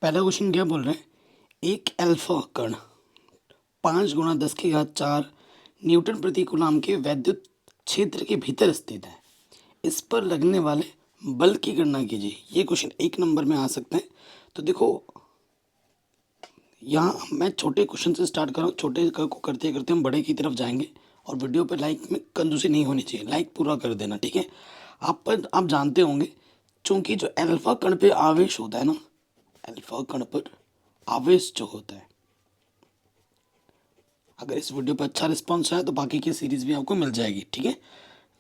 पहला क्वेश्चन क्या बोल रहे हैं, एक अल्फा कण 5 × 10⁴ न्यूटन प्रति कूलम के वैद्युत क्षेत्र के भीतर स्थित है। इस पर लगने वाले बल की गणना कीजिए। ये क्वेश्चन 1 नंबर में आ सकते हैं। तो देखो, यहाँ मैं छोटे क्वेश्चन से स्टार्ट कर रहा हूँ। छोटे को करते करते हम बड़े की तरफ जाएंगे। और वीडियो पे लाइक में कंजूसी नहीं होनी चाहिए, लाइक पूरा कर देना, ठीक है। आप जानते होंगे, चूंकि जो अल्फा कण पे आवेश होता है ना, अल्फा कण पर आवेश जो होता है, अगर इस वीडियो पर अच्छा रिस्पॉन्स आया तो बाकी की सीरीज भी आपको मिल जाएगी, ठीक है।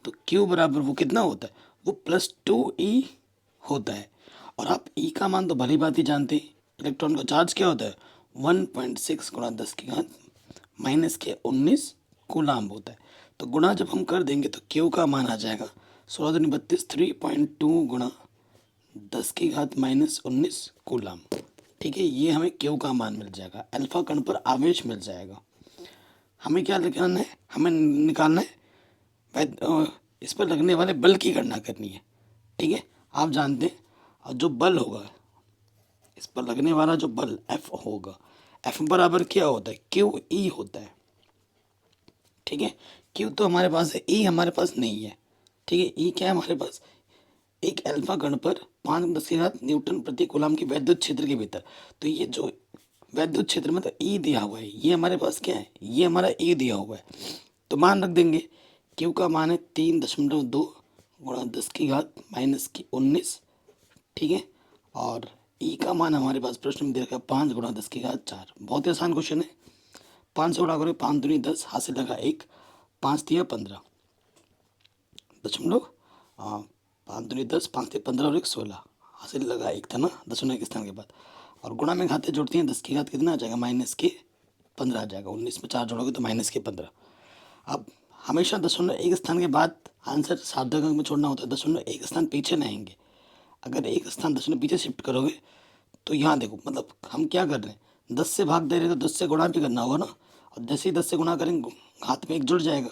तो Q बराबर वो कितना होता है, वो +2E होता है। और आप E का मान तो भली बात ही जानते हैं। इलेक्ट्रॉन का चार्ज क्या होता है, 1.6 × 10⁻⁻19 कूलाम होता है। तो गुणा जब हम कर देंगे तो Q का मान आ जाएगा 16×32 3.2 × 10⁻⁻19 कूलाम, ठीक है। ये हमें Q का मान मिल जाएगा, अल्फा कण पर आवेश मिल जाएगा। हमें क्या निकालना है, हमें निकालना है इस पर लगने वाले बल की गणना करनी है, ठीक है। आप जानते हैं, और जो बल होगा, इस पर लगने वाला जो बल F होगा, F बराबर क्या होता है, QE होता है, ठीक है। Q तो हमारे पास है, E हमारे पास नहीं है, ठीक है। E क्या है हमारे पास, एक अल्फा कण पर 5 × 10⁻³ न्यूटन प्रति कूलम के वैद्युत क्षेत्र के भीतर। तो ये जो वैद्युत क्षेत्र में तो E दिया हुआ है, ये हमारे पास क्या है, ये हमारा E दिया हुआ है। तो मान रख देंगे, Q का मान है 3.2 × 10⁻⁻19, ठीक है। और E का मान हमारे पास प्रश्न में दे रखा है 5 × 10⁴। बहुत ही आसान क्वेश्चन है। 5 से गुणा करोगे, 5 दूनी 10, हाथ से लगा 1, 5 तिया 15 दशमलव, 5 दूनी 10, 5 तिया 15 और 1 16, हाथ से लगा 1 था ना, दशमलव के स्थान के बाद। और गुणा में घाते जोड़ती हैं, 10⁻³ कितना आ जाएगा, -15 आ जाएगा। 19 में 4 जोड़ोगे तो -15। अब हमेशा दशमलव एक स्थान के बाद आंसर सार्थक अंक में छोड़ना होता है, दशमलव एक स्थान पीछे नहीं आएंगे। अगर एक स्थान दशमलव पीछे शिफ्ट करोगे तो यहाँ देखो, मतलब हम क्या कर रहे हैं, 10 से भाग दे रहे हैं तो 10 से गुणा भी करना होगा ना। और जैसे ही 10 से गुणा करेंगे, घात में 1 जुड़ जाएगा,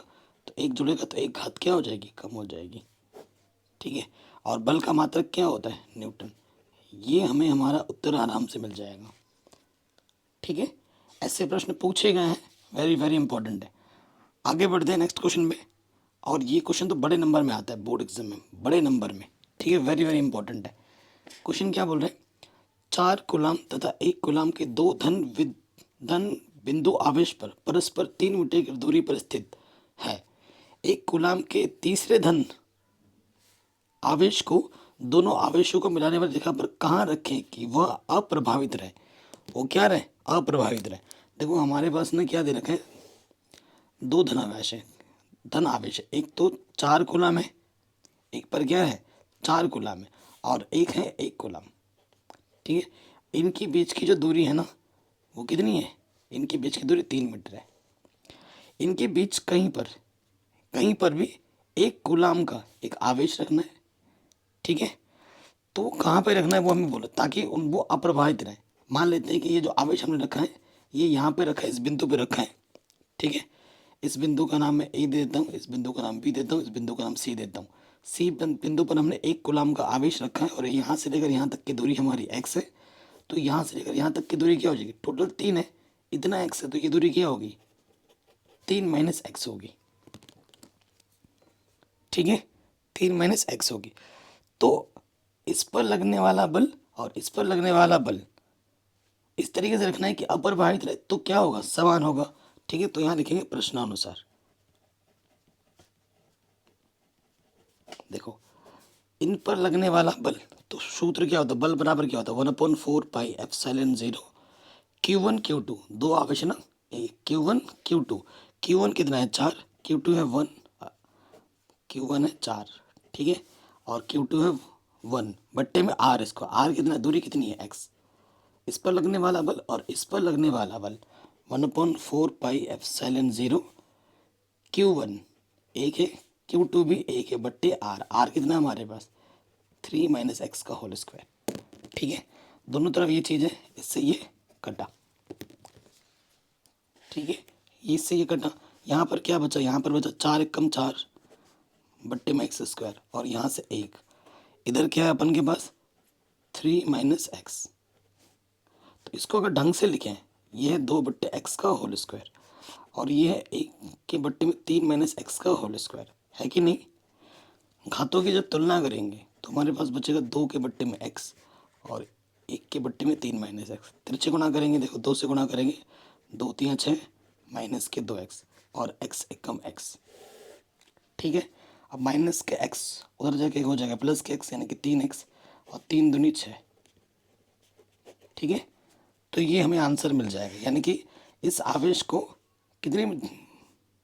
तो 1 जुड़ेगा तो 1 घात क्या हो जाएगी, कम हो जाएगी, ठीक है। और बल का मात्रक क्या होता है, न्यूटन। ये हमें हमारा उत्तर आराम से मिल जाएगा, ठीक है। ऐसे प्रश्न पूछे गए हैं, वेरी वेरी इंपॉर्टेंट है। आगे बढ़ते हैं नेक्स्ट क्वेश्चन में। और ये क्वेश्चन तो बड़े नंबर में आता है, बोर्ड एग्जाम में बड़े नंबर में, ठीक है, वेरी वेरी इंपॉर्टेंट है। क्वेश्चन क्या बोल रहे हैं, 4 कूलम तथा 1 कूलम के दो धन बिंदु आवेश पर परस्पर 3 मीटर की दूरी पर स्थित है। एक कूलम के तीसरे धन आवेश को दोनों आवेशों को मिलाने वाली रेखा पर कहाँ रखें कि वह अप्रभावित रहे। वो क्या रहे, अप्रभावित रहे। देखो हमारे पास ना क्या दे रखा है, 2 धन आवेश है, धन आवेश है। एक तो 4 कूलम है, एक पर क्या है, 4 कूलम है, और एक है 1 कूलम, ठीक है। इनकी बीच की जो दूरी है ना, वो कितनी है, इनके बीच की दूरी 3 मीटर है। इनके बीच कहीं पर भी 1 कूलम का एक आवेश रखना है, ठीक है। तो कहाँ पे रखना है वो हमें बोलो, ताकि वो अप्रभावित रहे। मान लेते हैं कि ये जो आवेश हमने रखा है, ये यहाँ पे रखा है, इस बिंदु पे रखा है, ठीक है। इस बिंदु का नाम मैं ए दे देता हूँ, इस बिंदु का नाम बी देता हूँ, इस बिंदु का नाम सी देता हूँ। सी बिंदु पर हमने 1 कूलम का आवेश रखा है, और यहाँ से लेकर यहाँ तक की दूरी हमारी एक्स है। तो यहाँ से लेकर यहाँ तक की दूरी क्या हो जाएगी, टोटल 3 है, इतना एक्स है, तो ये दूरी क्या होगी, 3 - x होगी, ठीक है। 3 - x होगी। तो इस पर लगने वाला बल और इस पर लगने वाला बल इस तरीके से रखना है कि अप्रभावित रहे, तो क्या होगा, समान होगा, ठीक है। तो यहाँ लिखेंगे प्रश्नानुसार। देखो, इन पर लगने वाला बल, तो सूत्र क्या होता है, बल बराबर क्या होता है, 1/4πε0 Q1 Q2, दो आवेश है ना, Q1 Q2, Q1 कितना है 4, Q2 है 1, Q1 है 4, ठीक है। और Q2 है 1 बट्टे में R, इसको R कितना, दूरी कितनी है x। इस पर लगने वाला बल और इस पर लगने वाला बल 1/4πε0 Q1 एक है, Q2 भी एक है, बट्टे R कितना हमारे पास 3 - x का होल स्क्वायर, ठीक है। दोनों तरफ ये चीज़ है, इससे ये कटा, ठीक है, इससे ये कटा। यहाँ पर क्या बचा, यहाँ पर बचा 4 × 4 बट्टे में एक्स स्क्वायर, और यहाँ से 1, इधर क्या है अपन के पास 3 - x, तो इसको अगर ढंग से लिखें, ये है 2/x का होल स्क्वायर और ये है 1/3 - x का होल स्क्वायर, है कि नहीं। घातों की जब तुलना करेंगे तो हमारे पास बचेगा 2/x और 1/3 - x। तिरछे गुणा करेंगे, देखो 2 से गुणा करेंगे, 2 3 6 -2x और x एकम x। ठीक है, अब माइनस के x उधर जाके हो जाएगा प्लस के x, यानी कि 3x और 3 दूनी 6। ठीक है, तो ये हमें आंसर मिल जाएगा, यानी कि इस आवेश को कितनी,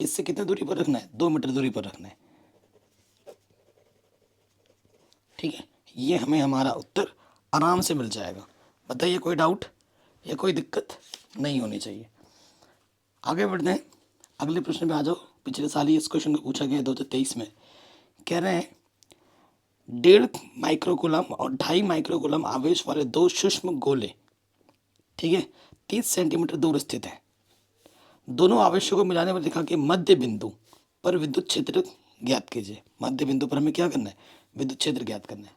इससे कितने दूरी पर रखना है, 2 मीटर दूरी पर रखना है। ठीक है, ये हमें हमारा उत्तर आराम से मिल जाएगा। बताइए कोई डाउट या कोई दिक्कत नहीं होनी चाहिए। आगे बढ़ते हैं, अगले प्रश्न पे आ जाओ। पिछले साल ही इस क्वेश्चन को पूछा गया 2023 में। कह रहे हैं 1.5 माइक्रोकूलम और 2.5 माइक्रोकूलम आवेश वाले दो सूक्ष्म गोले, ठीक है, 30 सेंटीमीटर दूर स्थित हैं। दोनों आवेशों को मिलाने वाली रेखा के मध्य बिंदु पर विद्युत क्षेत्र ज्ञात कीजिए। मध्य बिंदु पर हमें क्या करना है, विद्युत क्षेत्र ज्ञात करना है।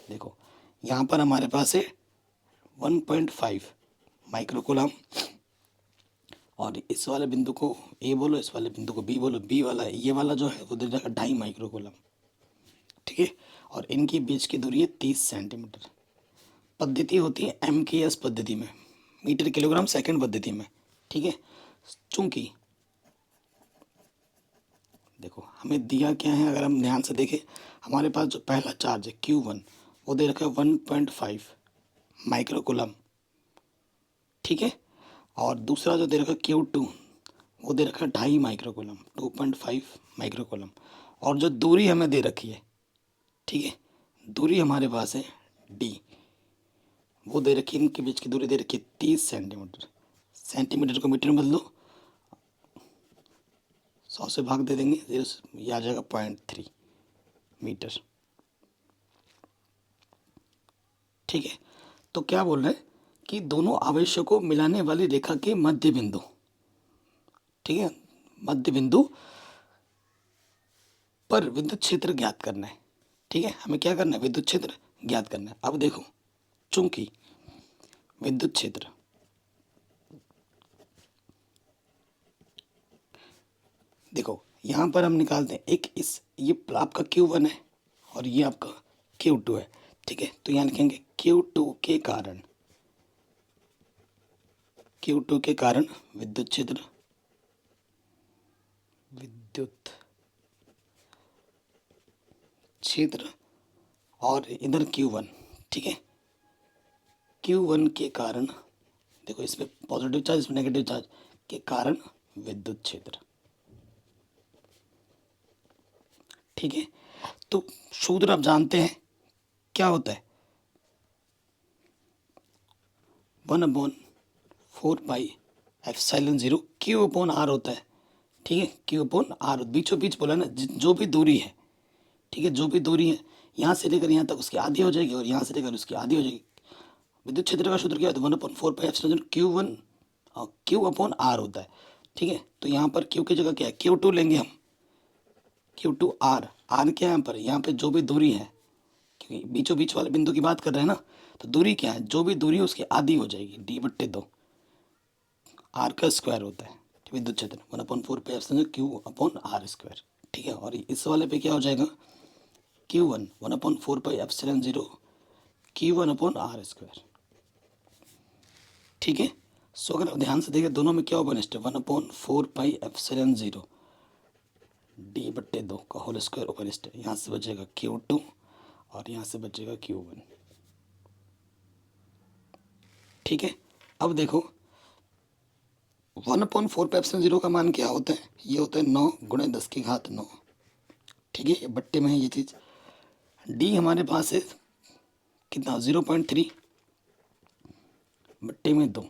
देखो यहाँ पर हमारे पास है 1.5 माइक्रोकूलम और इस वाले बिंदु को ए बोलो, इस वाले बिंदु को बी बोलो। बी वाला ये वाला जो है वो दे जाएगा 2.5 माइक्रोकूलम। ठीक है, और इनके बीच की दूरी है 30 सेंटीमीटर। पद्धति होती है MKS पद्धति में, मीटर किलोग्राम सेकंड पद्धति में। ठीक है, चूंकि देखो हमें दिया क्या है, अगर हम ध्यान से देखें, हमारे पास जो पहला चार्ज है Q1 वो दे रखा है 1.5 माइक्रोकूलम। ठीक है, और दूसरा जो दे रखा है Q2 वो दे रखा है 2.5 माइक्रोकूलम, 2.5 माइक्रोकूलम। और जो दूरी हमें दे रखी है, ठीक है, दूरी हमारे पास है D, वो दे रखी है, इनके बीच की दूरी दे रखी है 30 सेंटीमीटर। सेंटीमीटर को मीटर में बदलो, 100 से भाग दे देंगे, ये आ जाएगा 0.3 मीटर। ठीक है, तो क्या बोल रहे हैं कि दोनों आवेशों को मिलाने वाली रेखा के मध्य बिंदु, ठीक है, मध्य बिंदु पर विद्युत क्षेत्र ज्ञात करना है। ठीक है, हमें क्या करना है, विद्युत क्षेत्र ज्ञात करना है। अब देखो, चूंकि विद्युत क्षेत्र, देखो यहाँ पर हम निकालते हैं एक, इस ये आपका Q1 है और ये आपका Q2 है। ठीक है, तो यहाँ लिखेंगे Q2 के कारण, Q2 के कारण विद्युत क्षेत्र, विद्युत क्षेत्र, और इधर Q1। ठीक है, Q1 के कारण, देखो इसमें पॉजिटिव चार्ज, इसमें नेगेटिव चार्ज, के कारण विद्युत क्षेत्र। ठीक है, तो सूत्र आप जानते हैं क्या होता है, 1/4πε0 Q/R होता है। ठीक है, Q/R बीचों बीच बोला ना, जो भी दूरी है, ठीक है, जो भी दूरी है यहाँ से लेकर यहाँ तक उसकी आधी हो जाएगी और यहाँ से लेकर उसकी आधी हो जाएगी। विद्युत क्षेत्र का सूत्र क्या होता है, 1/4πε0 Q1 Q/R होता है। ठीक है, तो यहाँ पर Q की जगह क्या है, Q2 लेंगे हम, Q2R। R क्या है यहाँ पे जो भी दूरी है, क्योंकि बीचों बीच वाले बिंदु की बात कर रहे हैं ना, तो दूरी क्या है, जो भी दूरी है उसकी आधी हो जाएगी, D/2। R का स्क्वायर होता है विद्युत क्षेत्र, 1/4πε0 Q/R²। ठीक है, और इस वाले पे क्या हो जाएगा, Q1 1/4πε0 Q1/R²। ठीक है, सो अगर आप ध्यान से देखें दोनों में क्या ओपनिस्ट है, 1/4πε0 D/2 का होल स्क्वायर ओपनिस्ट है। यहाँ से बचेगा Q2 और यहाँ से बचेगा Q1। ठीक है, अब देखो 1/4πε0 का मान क्या होता है, ये होता है 9 × 10⁻9। ठीक है, ये बट्टे में है ये चीज़। D हमारे पास है कितना, 0.3 बट्टे में 2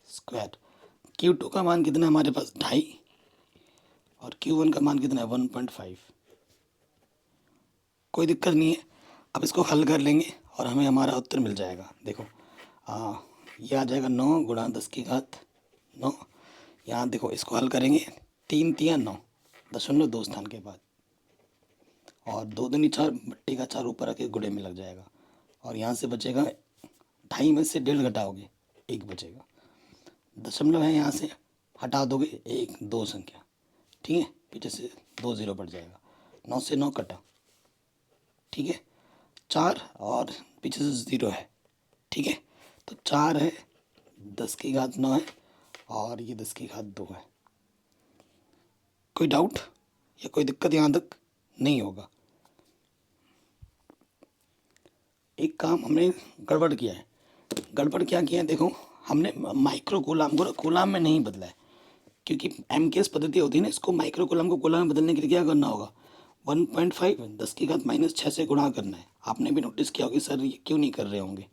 स्क्वायर। Q2 का मान कितना है हमारे पास, 2.5, और Q1 का मान कितना है, 1.5। कोई दिक्कत नहीं है, अब इसको हल कर लेंगे और हमें हमारा उत्तर मिल जाएगा। देखो ये आ जाएगा 9 × 10⁻9। यहाँ देखो इसको हल करेंगे, 3 3 9, 0.2 स्थान के बाद, और 2 दूनी 4, बट्टे का 4 ऊपर आके गुणे में लग जाएगा, और यहाँ से बचेगा 2.5 में से 1.5 घटाओगे 1 बचेगा। दशमलव है यहाँ से हटा दोगे 1 2 संख्या, ठीक है, पीछे से 2 0 बढ़ जाएगा। 9 से 9 कटा, ठीक है, 4 और पीछे से 0 है, ठीक है, तो 4 है, 10 की घात 9 है और ये 10 की घात 2 है। कोई डाउट या कोई दिक्कत यहाँ तक नहीं होगा। एक काम हमने गड़बड़ किया है। गड़बड़ क्या किया है, देखो हमने माइक्रो कूलाम को कूलाम में नहीं बदला है, क्योंकि एमकेएस पद्धति होती है ना, इसको माइक्रो कूलाम को कूलाम में बदलने के लिए क्या करना होगा, 1.5 10 की घात -6 से गुणा करना है। आपने भी नोटिस किया होगा सर ये क्यों नहीं कर रहे होंगे,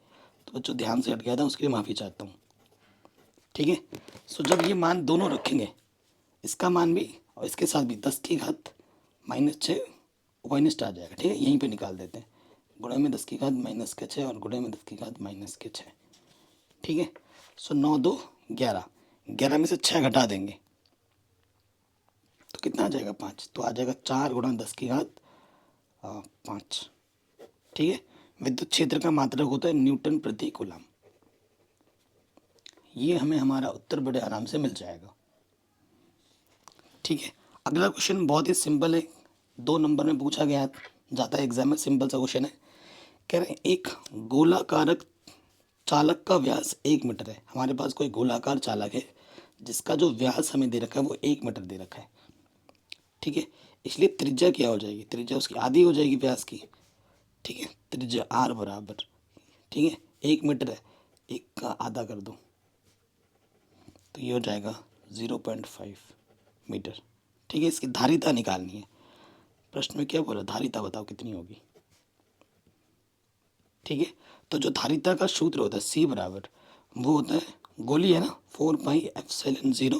तो बच्चों ध्यान से हट गया था, उसके लिए माफ़ी चाहता हूँ, ठीक है। सो जब ये मान दोनों रखेंगे, इसका मान भी और इसके साथ भी 10 की घात -6 वाइनस्ट आ जाएगा, ठीक है, यहीं पे निकाल देते हैं। गुणे में 10 की घात -6 और गुणे में 10 की घात -6, ठीक है। सो 9 2 11, 11 में से 6 घटा देंगे तो कितना आ जाएगा 5, तो आ जाएगा 4 गुणा 10 की घात 5, ठीक है। विद्युत क्षेत्र का मात्रक होता है न्यूटन प्रति कूलम। ये हमें हमारा उत्तर बड़े आराम से मिल जाएगा, ठीक है। अगला क्वेश्चन बहुत ही सिंपल है, 2 नंबर में पूछा गया जाता है एग्जाम में, सिंपल सा क्वेश्चन है। कह रहे हैं एक गोलाकारक चालक का व्यास 1 मीटर है। हमारे पास कोई गोलाकार चालक है जिसका जो व्यास हमें दे रखा है वो 1 मीटर दे रखा है, ठीक है। इसलिए त्रिज्या क्या हो जाएगी, त्रिज्या उसकी आधी हो जाएगी व्यास की, ठीक है। त्रिज्या आर बराबर, ठीक है, 1 मीटर है, 1 का आधा कर दो तो ये हो जाएगा 0.5 मीटर, ठीक है। इसकी धारिता निकालनी है। प्रश्न में क्या बोला, धारिता बताओ कितनी होगी, ठीक है। तो जो धारिता का सूत्र होता है सी बराबर वो होता है, गोली है ना, 4πε0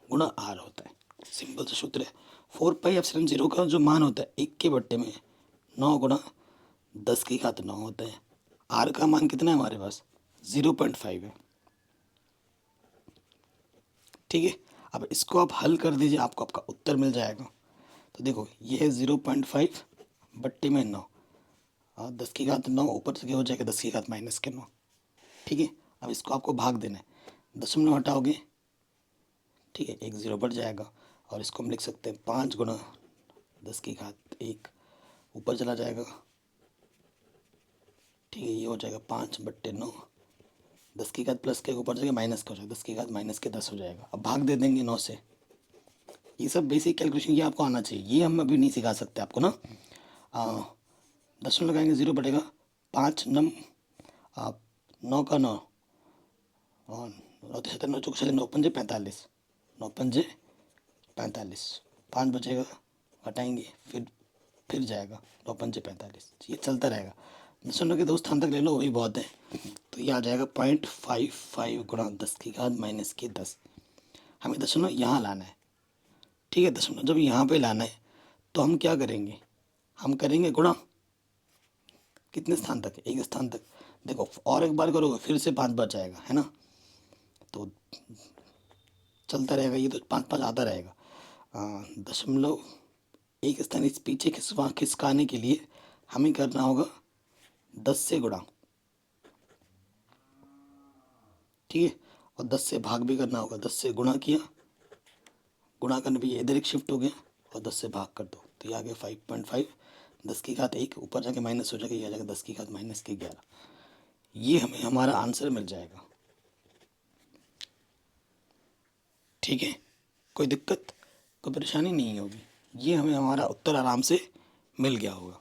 गुणा आर होता है, सिंपल सा सूत्र है। 4πε0 का जो मान होता है 1 के बट्टे में 9 गुणा 10 की घात 9 होता है। आर का मान कितना है हमारे पास 0.5 है, ठीक है। अब इसको आप हल कर दीजिए, आपको आपका उत्तर मिल जाएगा। तो देखो ये है 0.5 बट्टे में 9 और 10 की घात 9 ऊपर से क्या हो जाएगा 10 की घात -9, ठीक है। अब इसको आपको भाग देना है, दशमलव हटाओगे, ठीक है, 1 0 बढ़ जाएगा और इसको हम लिख सकते हैं 5 गुणा 10 की घात 1 ऊपर चला जाएगा, ठीक है, ये हो जाएगा 5 बट्टे 9, 10 की घात प्लस के ऊपर जाएगा माइनस का हो जाएगा, 10 की घात -10 हो जाएगा। अब भाग दे देंगे 9 से। ये सब बेसिक कैलकुलेशन ये आपको आना चाहिए, ये हम अभी नहीं सिखा सकते आपको ना। दशमलव लगाएंगे 0 बटेगा 5 नम 9 का 9 और 9 चौक 9 पंजे 45, 9 पंजे 45, 5 बचेगा, घटाएंगे फिर जाएगा 9 पंजे 45, ये चलता रहेगा। दशमलव के 2 स्थान तक ले लो वही बहुत है, तो ये आ जाएगा 0.55 गुणा 10 की घात -10। हमें दशमलव यहाँ लाना है, ठीक है। दशमलव जब यहाँ पे लाना है तो हम क्या करेंगे, हम करेंगे गुणा कितने स्थान तक, 1 स्थान तक। देखो और एक बार करोगे फिर से 5 बच जाएगा, है ना, तो चलता रहेगा, ये तो 5 5 आता रहेगा। दशमलव 1 स्थान इस पीछे खिसकाने के लिए हमें करना होगा 10 से गुणा, ठीक है, और 10 से भाग भी करना होगा। 10 से गुणा किया, गुणा करने भी इधर एक शिफ्ट हो गया और 10 से भाग कर दो तो ये आ गया 5.5, 10 की घात 1 ऊपर जाके माइनस हो जाएगा, ये आ जाएगा 10 की घात -11। ये हमें हमारा आंसर मिल जाएगा, ठीक है। कोई दिक्कत कोई परेशानी नहीं होगी, ये हमें हमारा उत्तर आराम से मिल गया होगा।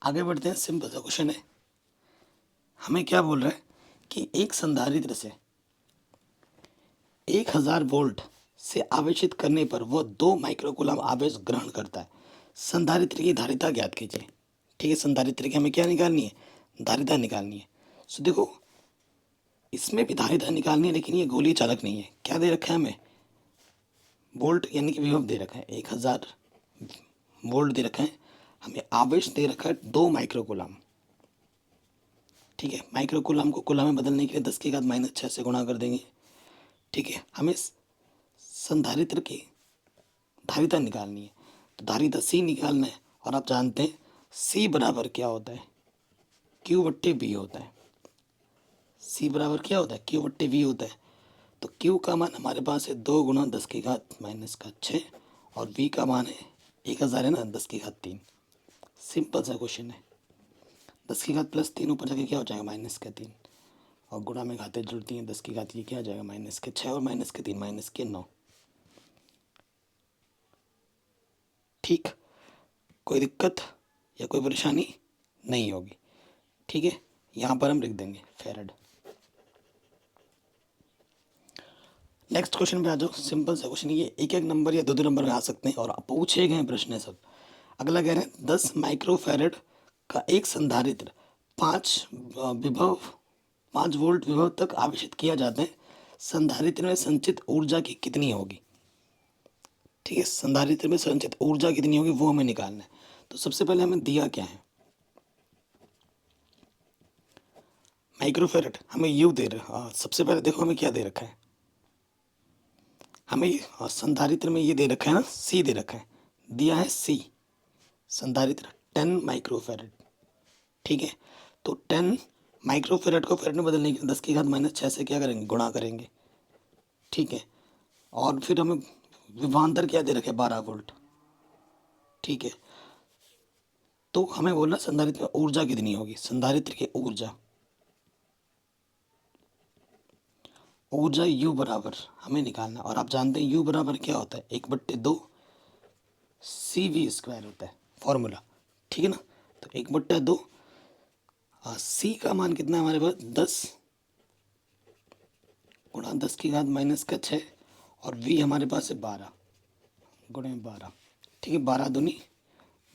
आगे बढ़ते हैं, सिंपल सा क्वेश्चन है। हमें क्या बोल रहा है कि एक संधारित्र से 1000 वोल्ट से आवेशित करने पर वह 2 माइक्रोकूलम आवेश ग्रहण करता है। संधारित्र की धारिता ज्ञात कीजिए, ठीक है। संधारित्र की हमें क्या निकालनी है, धारिता निकालनी है। सो देखो इसमें भी धारिता निकालनी है, लेकिन ये गोलीय चालक नहीं है। क्या दे रखा है हमें, वोल्ट यानी कि विभव दे रखा है, 1000 वोल्ट दे रखा है, हमें आवेश दे रखा है 2 माइक्रोकूलम, ठीक है। माइक्रोकूलम को कूलम में बदलने के लिए 10 की घात -6 से गुणा कर देंगे, ठीक है। हमें संधारित्र की धारिता निकालनी है, तो धारिता सी निकालना है, और आप जानते हैं सी बराबर क्या होता है, Q/B होता है। सी बराबर क्या होता है, क्यू बट्टे वी होता है। तो क्यू का मान हमारे पास है 2 गुना 10⁻⁻⁶, और वी का मान है 1000 है ना, 10⁻3। सिंपल सा क्वेश्चन है। 10⁻+3 ऊपर जाके क्या हो जाएगा, -3, और गुणा में घातें जुड़ती हैं, 10⁻, ये क्या आ जाएगा -6 और -3 -9। ठीक, कोई दिक्कत या कोई परेशानी नहीं होगी। ठीक है, यहाँ पर हम लिख देंगे फेरेड। नेक्स्ट क्वेश्चन पे आ जाओ। सिंपल सा क्वेश्चन, ये एक एक नंबर या दो दो नंबर में आ सकते हैं और पूछे गए प्रश्न है सब। अगला कह रहे हैं 10 माइक्रोफेरेड का एक संधारित्र 5 वोल्ट विभव तक आवेशित किया जाता है, संधारित्र में संचित ऊर्जा की कितनी होगी। ठीक है, संधारित्र में संचित ऊर्जा कितनी होगी वो हमें निकालना है। तो सबसे पहले हमें दिया क्या है, माइक्रोफेरेड हमें यू दे रहा है। सबसे पहले देखो हमें क्या दे रखा है, हमें संधारित्र में ये दे रखा है ना, सी दे रखा है, दिया है सी संधारित्र 10 माइक्रोफेरेड। ठीक है, तो 10 माइक्रोफेरेड को फेरेड में बदलने के लिए 10⁻⁻6 से क्या करेंगे, गुणा करेंगे। ठीक है, और फिर हमें विभवांतर क्या दे रखे, 12 वोल्ट। ठीक है, तो हमें बोलना संधारित्र में ऊर्जा कितनी होगी, संधारित्र की ऊर्जा यू बराबर हमें निकालना। और आप जानते हैं यू बराबर क्या होता है, 1/2 CV² होता है फॉर्मूला। ठीक है ना, तो 1/2 सी का मान कितना है हमारे पास, 10 गुणा 10⁻⁻6, और वी हमारे पास है 12 गुणे 12। ठीक है, 12 दूनी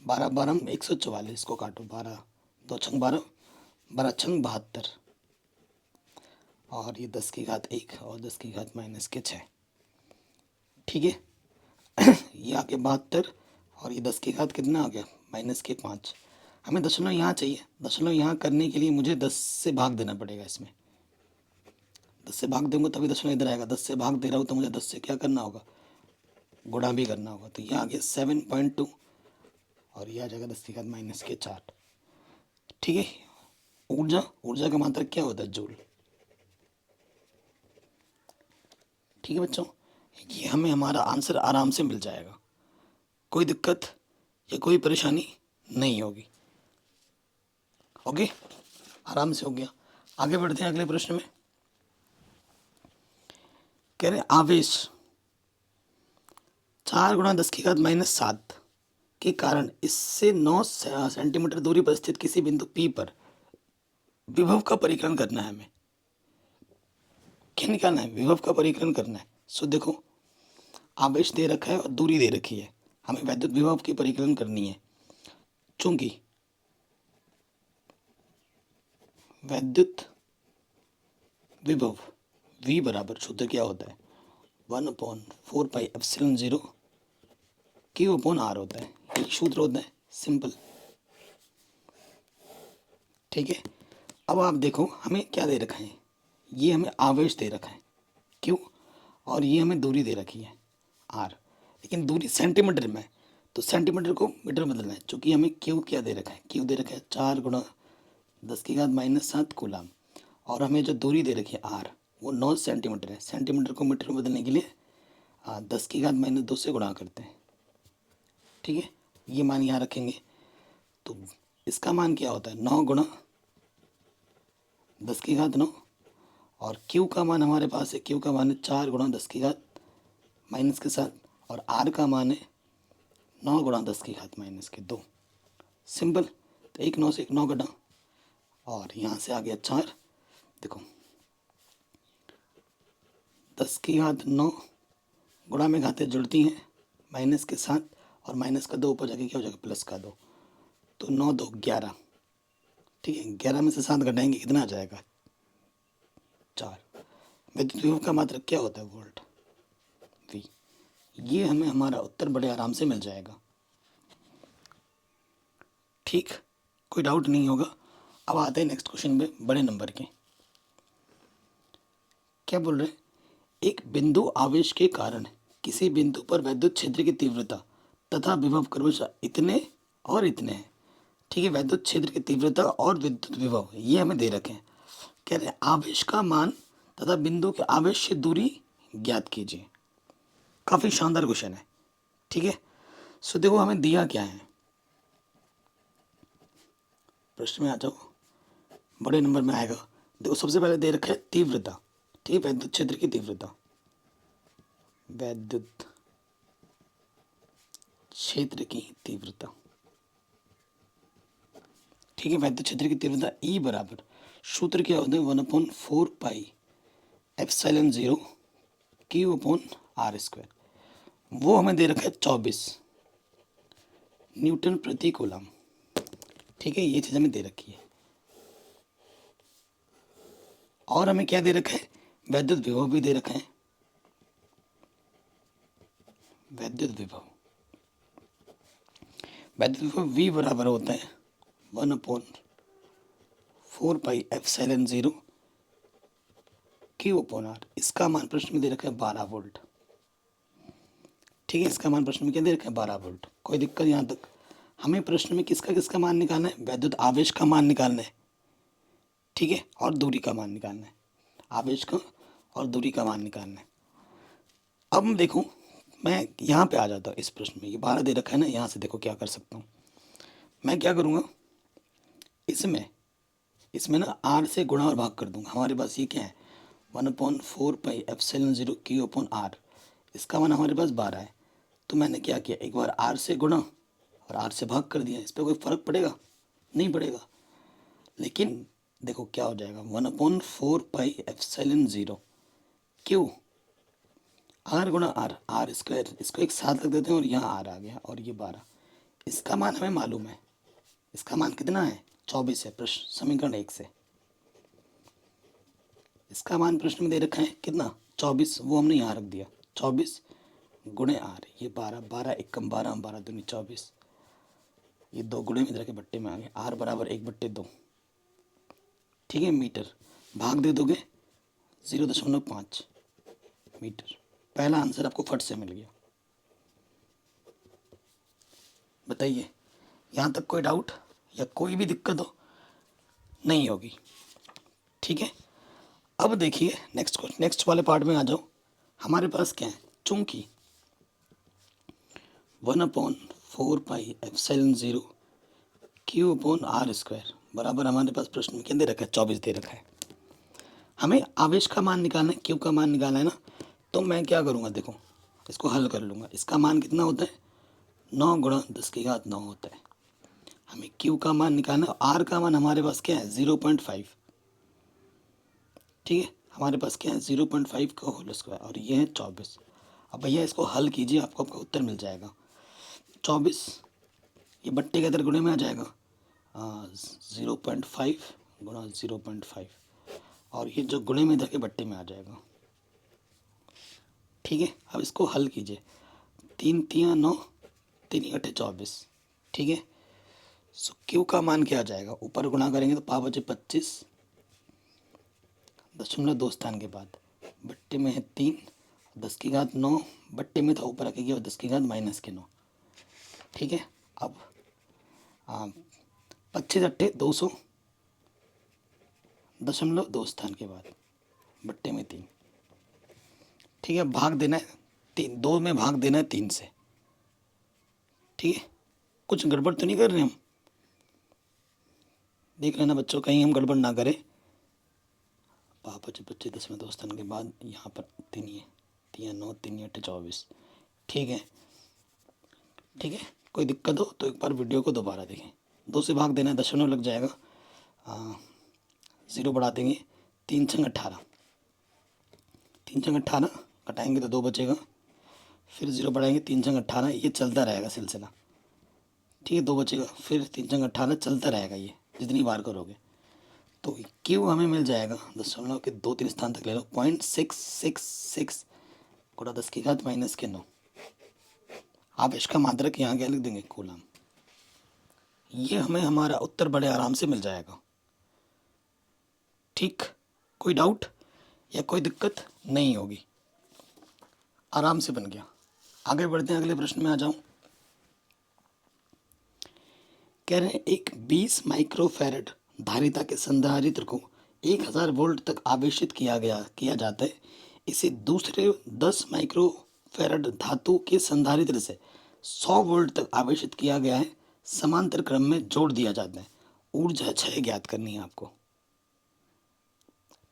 12, 12 144 को काटो, 12 2 छंग 12, 12 छंग 72, और ये 10⁻1 और 10⁻⁻6। ठीक है, ये आ गया 72, और ये 10 कितना आ गया, -5। हमें दशमलव यहाँ चाहिए, दशमलव यहाँ करने के लिए मुझे 10 से भाग देना पड़ेगा। इसमें 10 से भाग दूंगा तभी दशमलव इधर आएगा। 10 से भाग दे रहा हूँ तो मुझे 10 से क्या करना होगा, गुणा भी करना होगा। तो ये आ गया 7.2, और ये आ जाएगा 10⁻⁻4। ठीक है, ऊर्जा का मात्रक क्या होता है, जूल। ठीक है बच्चों, ये हमें हमारा आंसर आराम से मिल जाएगा, कोई दिक्कत या कोई परेशानी नहीं होगी। ओके, आराम से हो गया। आगे बढ़ते हैं अगले प्रश्न में। कह रहे आवेश 4 गुणा 10⁻⁻7 के कारण इससे 9 सेंटीमीटर दूरी पर स्थित किसी बिंदु P पर विभव का परिकलन करना है। हमें क्या निकालना है, विभव का परिकलन करना है। सो देखो, आवेश दे रखा है और दूरी दे रखी है, हमें वैद्युत विभव की परिकलन करनी है। चूंकि वैद्युत विभव V बराबर सूत्र क्या होता है, 1/4πε0 Q/R होता है। ये सूत्र होता है, सिंपल। ठीक है, अब आप देखो हमें क्या दे रखा है, ये हमें आवेश दे रखा है Q, और ये हमें दूरी दे रखी है R, लेकिन दूरी सेंटीमीटर में है, तो सेंटीमीटर को मीटर में बदलना है। चूँकि हमें Q क्या दे रखा है, Q दे रखा है 4 गुणा 10⁻⁻7 कूलाम, और हमें जो दूरी दे रखी है R वो 9 सेंटीमीटर है। सेंटीमीटर को मीटर में बदलने के लिए 10⁻⁻2 से गुणा करते हैं। ठीक है, ये मान यहाँ रखेंगे, तो इसका मान क्या होता है, 9 गुणा 10⁻9, और Q का मान हमारे पास है, Q का मान है 4 गुणा 10⁻⁻7, और R का मान है 9 गुणा 10⁻⁻2। सिंपल, तो 1 9 से 1 9 कटा, और यहाँ से आ गया 4। देखो 10⁻9 गुणा में घातें जुड़ती हैं माइनस के साथ, और माइनस का 2 ऊपर जाके क्या हो जाएगा, प्लस का 2, तो 9 2 11। ठीक है, 11 में से 7 घटाएंगे, कितना आ जाएगा, 4। विद्युत विभव का मात्रक क्या होता है, वोल्ट V। ये हमें हमारा उत्तर बड़े आराम से मिल जाएगा। ठीक, कोई डाउट नहीं होगा। अब आते हैं नेक्स्ट क्वेश्चन पे, बड़े नंबर के। क्या बोल रहे हैं, एक बिंदु आवेश के कारण किसी बिंदु पर वैद्युत क्षेत्र की तीव्रता तथा विभव क्रमशः इतने और इतने हैं। ठीक है, वैद्युत क्षेत्र की तीव्रता और विद्युत विभव ये हमें दे रखे हैं। कह रहे हैं आवेश का मान तथा बिंदु के आवेश से दूरी ज्ञात कीजिए। काफ़ी शानदार क्वेश्चन है, ठीक है। सो देखो हमें दिया क्या है, प्रश्न में आ जाओ, बड़े नंबर में आएगा। देखो सबसे पहले दे रखा है तीव्रता, ठीक है, विद्युत क्षेत्र की तीव्रता, वैद्युत क्षेत्र की तीव्रता, ठीक है। वैद्युत क्षेत्र की तीव्रता E बराबर, सूत्र क्या होता है 1/4πε0 Q/r²। वो हमें दे रखा है 24 न्यूटन प्रति कूलम, ठीक है। ये चीज़ हमें दे रखी है। और हमें क्या दे रखा है, वैद्युत विभव भी दे रखा है। वैद्युत विभव V बराबर होता है 1/4πε0 Q/r। इसका मान प्रश्न में दे रखा है 12 वोल्ट, ठीक है। इसका मान प्रश्न में क्या दे रखा है 12 वोल्ट। कोई दिक्कत यहाँ तक? हमें प्रश्न में किसका किसका मान निकालना है, वैद्युत आवेश का मान निकालना है, ठीक है, और दूरी का मान निकालना है। आवेश का और दूरी का मान निकालना है। अब देखो मैं यहाँ पे आ जाता हूँ, इस प्रश्न में ये 12 दे रखा है ना, यहाँ से देखो क्या कर सकता हूँ मैं, क्या करूँगा, इसमें ना r से गुणा और भाग कर दूंगा। हमारे पास ये क्या है 1/4πε0 Q/r, इसका मान हमारे पास 12 है। तो मैंने क्या किया, एक बार r से गुणा और r से भाग कर दिया। इस पर कोई फर्क पड़ेगा? नहीं पड़ेगा। लेकिन देखो क्या हो जाएगा 1/4πε0 Q r गुणा r स्क्वायर, इसको एक साथ रख देते हैं और यहाँ r आ गया, और ये 12। इसका मान हमें मालूम है, इसका मान कितना है 24 है, प्रश्न समीकरण 1 से। इसका मान प्रश्न में दे रखा है कितना 24, वो हमने यहाँ रख दिया 24 गुणे r, ये 12, 12 एकम 12, 12 दूनी 24, ये 2 गुणे में इधर के बट्टे में आ गए, r बराबर 1/2, ठीक है। मीटर भाग दे दोगे 0.5 मीटर। पहला आंसर आपको फट से मिल गया। बताइए यहाँ तक कोई डाउट या कोई भी दिक्कत हो? नहीं होगी, ठीक है। अब देखिए नेक्स्ट वाले पार्ट में आ जाओ। हमारे पास क्या है, चूंकि 1/4πε0 Q/r² बराबर हमारे पास प्रश्न में क्या दे रखा है 24 दे रखा है। हमें आवेश का मान निकालना है, Q का मान निकालना है ना। तो मैं क्या करूँगा, देखो इसको हल कर लूँगा। इसका मान कितना होता है 9 × 10⁹ होता है। हमें Q का मान निकालना है, R का मान हमारे पास क्या है 0.5, ठीक है। हमारे पास क्या है 0.5 का होल स्क्वायर, और ये है 24। अब भैया इसको हल कीजिए, आपको आपका उत्तर मिल जाएगा 24। ये बट्टे के अंदर गुणे में आ जाएगा 0.5 गुणा 0.5, और ये जो गुणे में इधर के बट्टे में आ जाएगा, ठीक है। अब इसको हल कीजिए, 3 × 9, 3 × 24, ठीक है। सो Q का मान क्या आ जाएगा, ऊपर गुणा करेंगे तो 5 बचे 25, 0.2 स्थान के बाद बट्टे में है 3, 10⁹ बट्टे में था, ऊपर आके गया 10⁻⁻9, ठीक है। अब 25 अट्ठे 200, 0.2 स्थान के बाद बट्टे में 3, ठीक है। भाग देना है 3, 2 में भाग देना है 3 से, ठीक है। कुछ गड़बड़ तो नहीं कर रहे हम? देख लेना बच्चों, कहीं हम गड़बड़ ना करें। 5 बच्चे 10 स्थान के बाद यहाँ पर 3 है, 3 9, 3 8 24, ठीक है, ठीक है। कोई दिक्कत हो तो एक बार वीडियो को दोबारा देखें। 2 से भाग देना है, दशमलव लग जाएगा, 0 बढ़ा देंगे, 3 × 18, 3 × 18 घटाएंगे तो 2 बचेगा, फिर 0 बढ़ाएंगे, 3 × 18, ये चलता रहेगा सिलसिला, ठीक है। 2 बचेगा, फिर 3 × 18 चलता रहेगा, ये जितनी बार करोगे। तो Q हमें मिल जाएगा, दशमलव के 2-3 स्थान तक ले लो, 0.666 गुणा 10⁻⁻9। आवेश का मात्रक यहाँ क्या लिख देंगे कूलम। ये हमें हमारा उत्तर बड़े आराम से मिल जाएगा, ठीक। कोई डाउट या कोई दिक्कत नहीं होगी, आराम से बन गया। आगे बढ़ते हैं, अगले प्रश्न में आ जाऊं। कह रहे हैं एक 20 माइक्रोफैरड धारिता के संधारित्र को 1000 वोल्ट तक आवेशित किया जाता है, इसे दूसरे 10 माइक्रो फैराड धातु के संधारित्र से 100 वोल्ट तक आवेशित किया गया है, समांतर क्रम में जोड़ दिया जाता है। ऊर्जा क्षय ज्ञात करनी है आपको।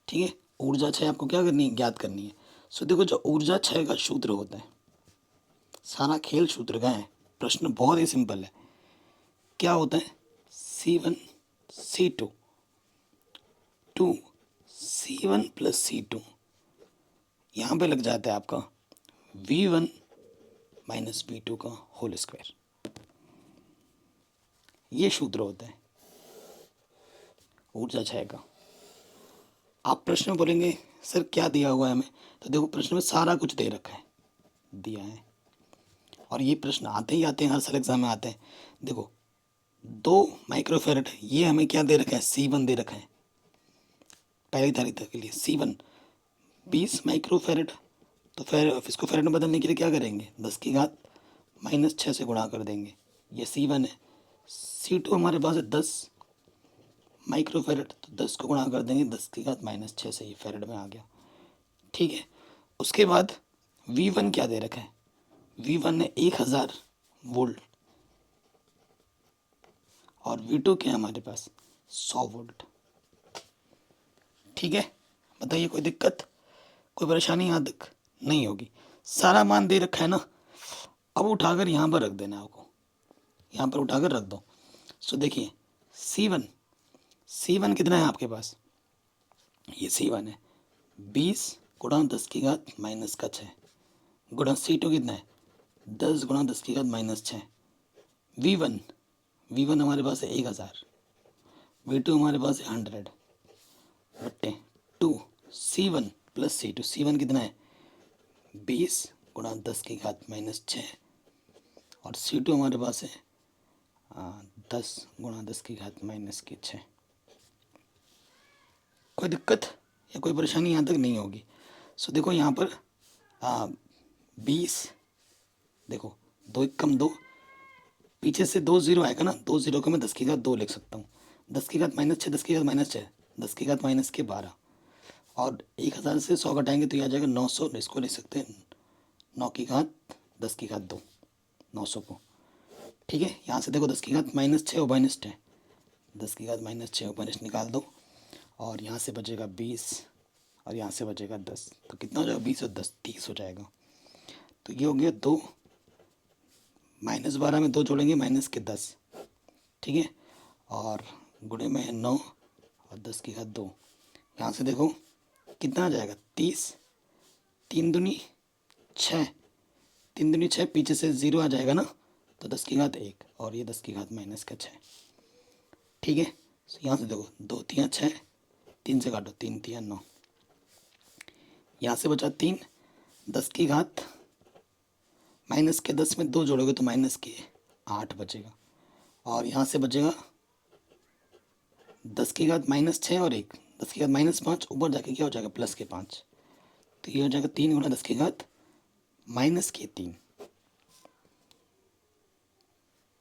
ठीक है, ऊर्जा क्षय आपको क्या करनी है, ज्ञात करनी है। सो देखो, जो ऊर्जा क्षय का सूत्र होता है, सारा खेल सूत्र का है। प्रश्न बहुत ही सिंपल है। क्या होता है, C1 C2 2 C1 plus C2, यहाँ पे लग जाता है आपका V1 माइनस V2 का होल स्क्वायर। ये सूत्र होता है ऊर्जा क्षय का। आप प्रश्न में बोलेंगे सर क्या दिया हुआ है हमें, तो देखो प्रश्न में सारा कुछ दे रखा है, दिया है। और ये प्रश्न आते ही आते हैं, हर साल एग्जाम में आते हैं। देखो 2 माइक्रोफेरेड, ये हमें क्या दे रखा है, C1 दे रखा है पहली तारीख के लिए। C1 20 माइक्रोफेरेड, तो फिर इसको फेरेड में बदलने के लिए क्या करेंगे, 10 की घात माइनस 6 से गुणा कर देंगे। ये C1 है। C2 हमारे पास है 10 माइक्रोफेरेड, तो 10 को गुणा कर देंगे 10 की घात माइनस 6 से, ये फेरेड में आ गया। ठीक है, उसके बाद V1 क्या दे रखा है, V1 है 1000 वोल्ट, और V2 क्या है हमारे पास 100 वोल्ट। ठीक है, बताइए कोई दिक्कत, कोई परेशानी यहाँ तक नहीं होगी। सारा मान दे रखा है ना, अब उठाकर यहाँ पर रख देना है आपको, यहाँ पर उठाकर रख दो। सो देखिए C1 कितना है आपके पास, ये C1 है 20 गुणा 10 की घात माइनस का 6, गुणा C2 कितना है 10 गुणा 10 की घात माइनस 6। V1 हमारे पास है 1000, V2 हमारे पास है 100 बट्टे 2 C1 प्लस C2 कितना है 20 गुणा 10 की घात माइनस 6, और C2 हमारे पास है 10 गुणा 10 की घात माइनस के 6। कोई दिक्कत या कोई परेशानी यहाँ तक नहीं होगी। सो देखो यहाँ पर 20, देखो 2 एक कम 2, पीछे से 2 0 आएगा ना, 2 0 को मैं 10 की घात 2 लिख सकता हूँ। 10 की घात माइनस 6, 10 की घात माइनस 6, 10 की घात माइनस के 12, और 1000 से 100 घटाएंगे तो ये आ जाएगा 900, इसको लिख सकते हैं 9 की घात 10 की घात 2, 900 को। ठीक है, यहाँ से देखो 10 की घात माइनस 6 और माइनस 10, 10 की घात माइनस 6 और माइनस निकाल दो, और यहाँ से बचेगा 20 और यहाँ से बचेगा 10, तो कितना हो जाएगा 20 और 10 30 हो जाएगा। तो ये हो गया 2 माइनस 12 में 2 जोड़ेंगे माइनस के 10। ठीक है, और गुणे में 9 और 10 की घात 2, यहाँ से देखो कितना आ जाएगा 30, 3 दूनी 6, 3 दूनी 6, पीछे से 0 आ जाएगा ना, तो 10 की घात 1, और ये 10 की घात माइनस का 6। ठीक है, यहाँ से देखो 2 3 6, 3 से काटो 3 3 9, यहाँ से बचा 3, 10 की घात माइनस के 10 में 2 जोड़ोगे तो माइनस के 8 बचेगा, और यहाँ से बचेगा 10 की घात माइनस 6 और 1, 10 की घात माइनस 5, ऊपर जाके क्या हो जाएगा प्लस के 5, तो ये हो जाएगा 3 गुणा 10 की घात माइनस के 3।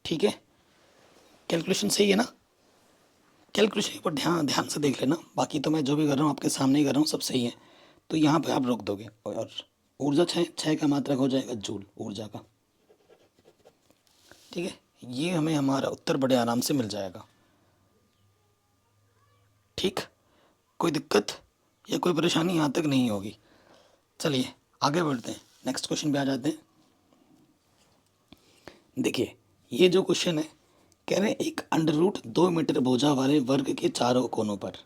ठीक है, कैलकुलेशन सही है ना, कैलकुलेशन पर ध्यान से देख लेना, बाकी तो मैं जो भी कर रहा हूँ आपके सामने ही कर रहा हूँ, सब सही है। तो यहाँ पे आप रोक दोगे, और ऊर्जा क्षय का मात्रक हो जाएगा जूल ऊर्जा का। ठीक है, ये हमें हमारा उत्तर बड़े आराम से मिल जाएगा। ठीक, कोई दिक्कत या कोई परेशानी यहाँ तक नहीं होगी। चलिए आगे बढ़ते हैं, नेक्स्ट क्वेश्चन पे आ जाते हैं। देखिए ये जो क्वेश्चन है, कह रहे हैं एक √2 मीटर भुजा वाले वर्ग के चारों कोनों पर,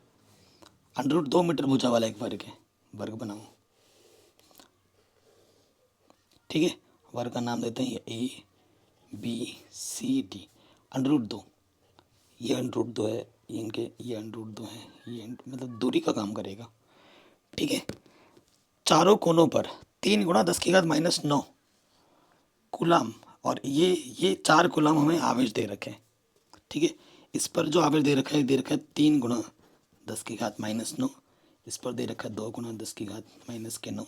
√2 मीटर भुजा वाला एक वर्ग है, वर्ग बनाओ। ठीक है, वर्ग का नाम देते हैं ABCD। √2, ये √2 है, ये √2 है, ये मतलब दूरी का काम करेगा। ठीक है, चारों कोनों पर 3 गुणा 10 की घात माइनस 9 कूलाम, और ये 4 कूलाम हमें आवेश दे रखे हैं। ठीक है, इस पर जो आवेश दे रखा है 3 गुणा 10 की घात माइनस 9, इस पर दे रखा है 2 गुणा 10 की घात माइनस के 9,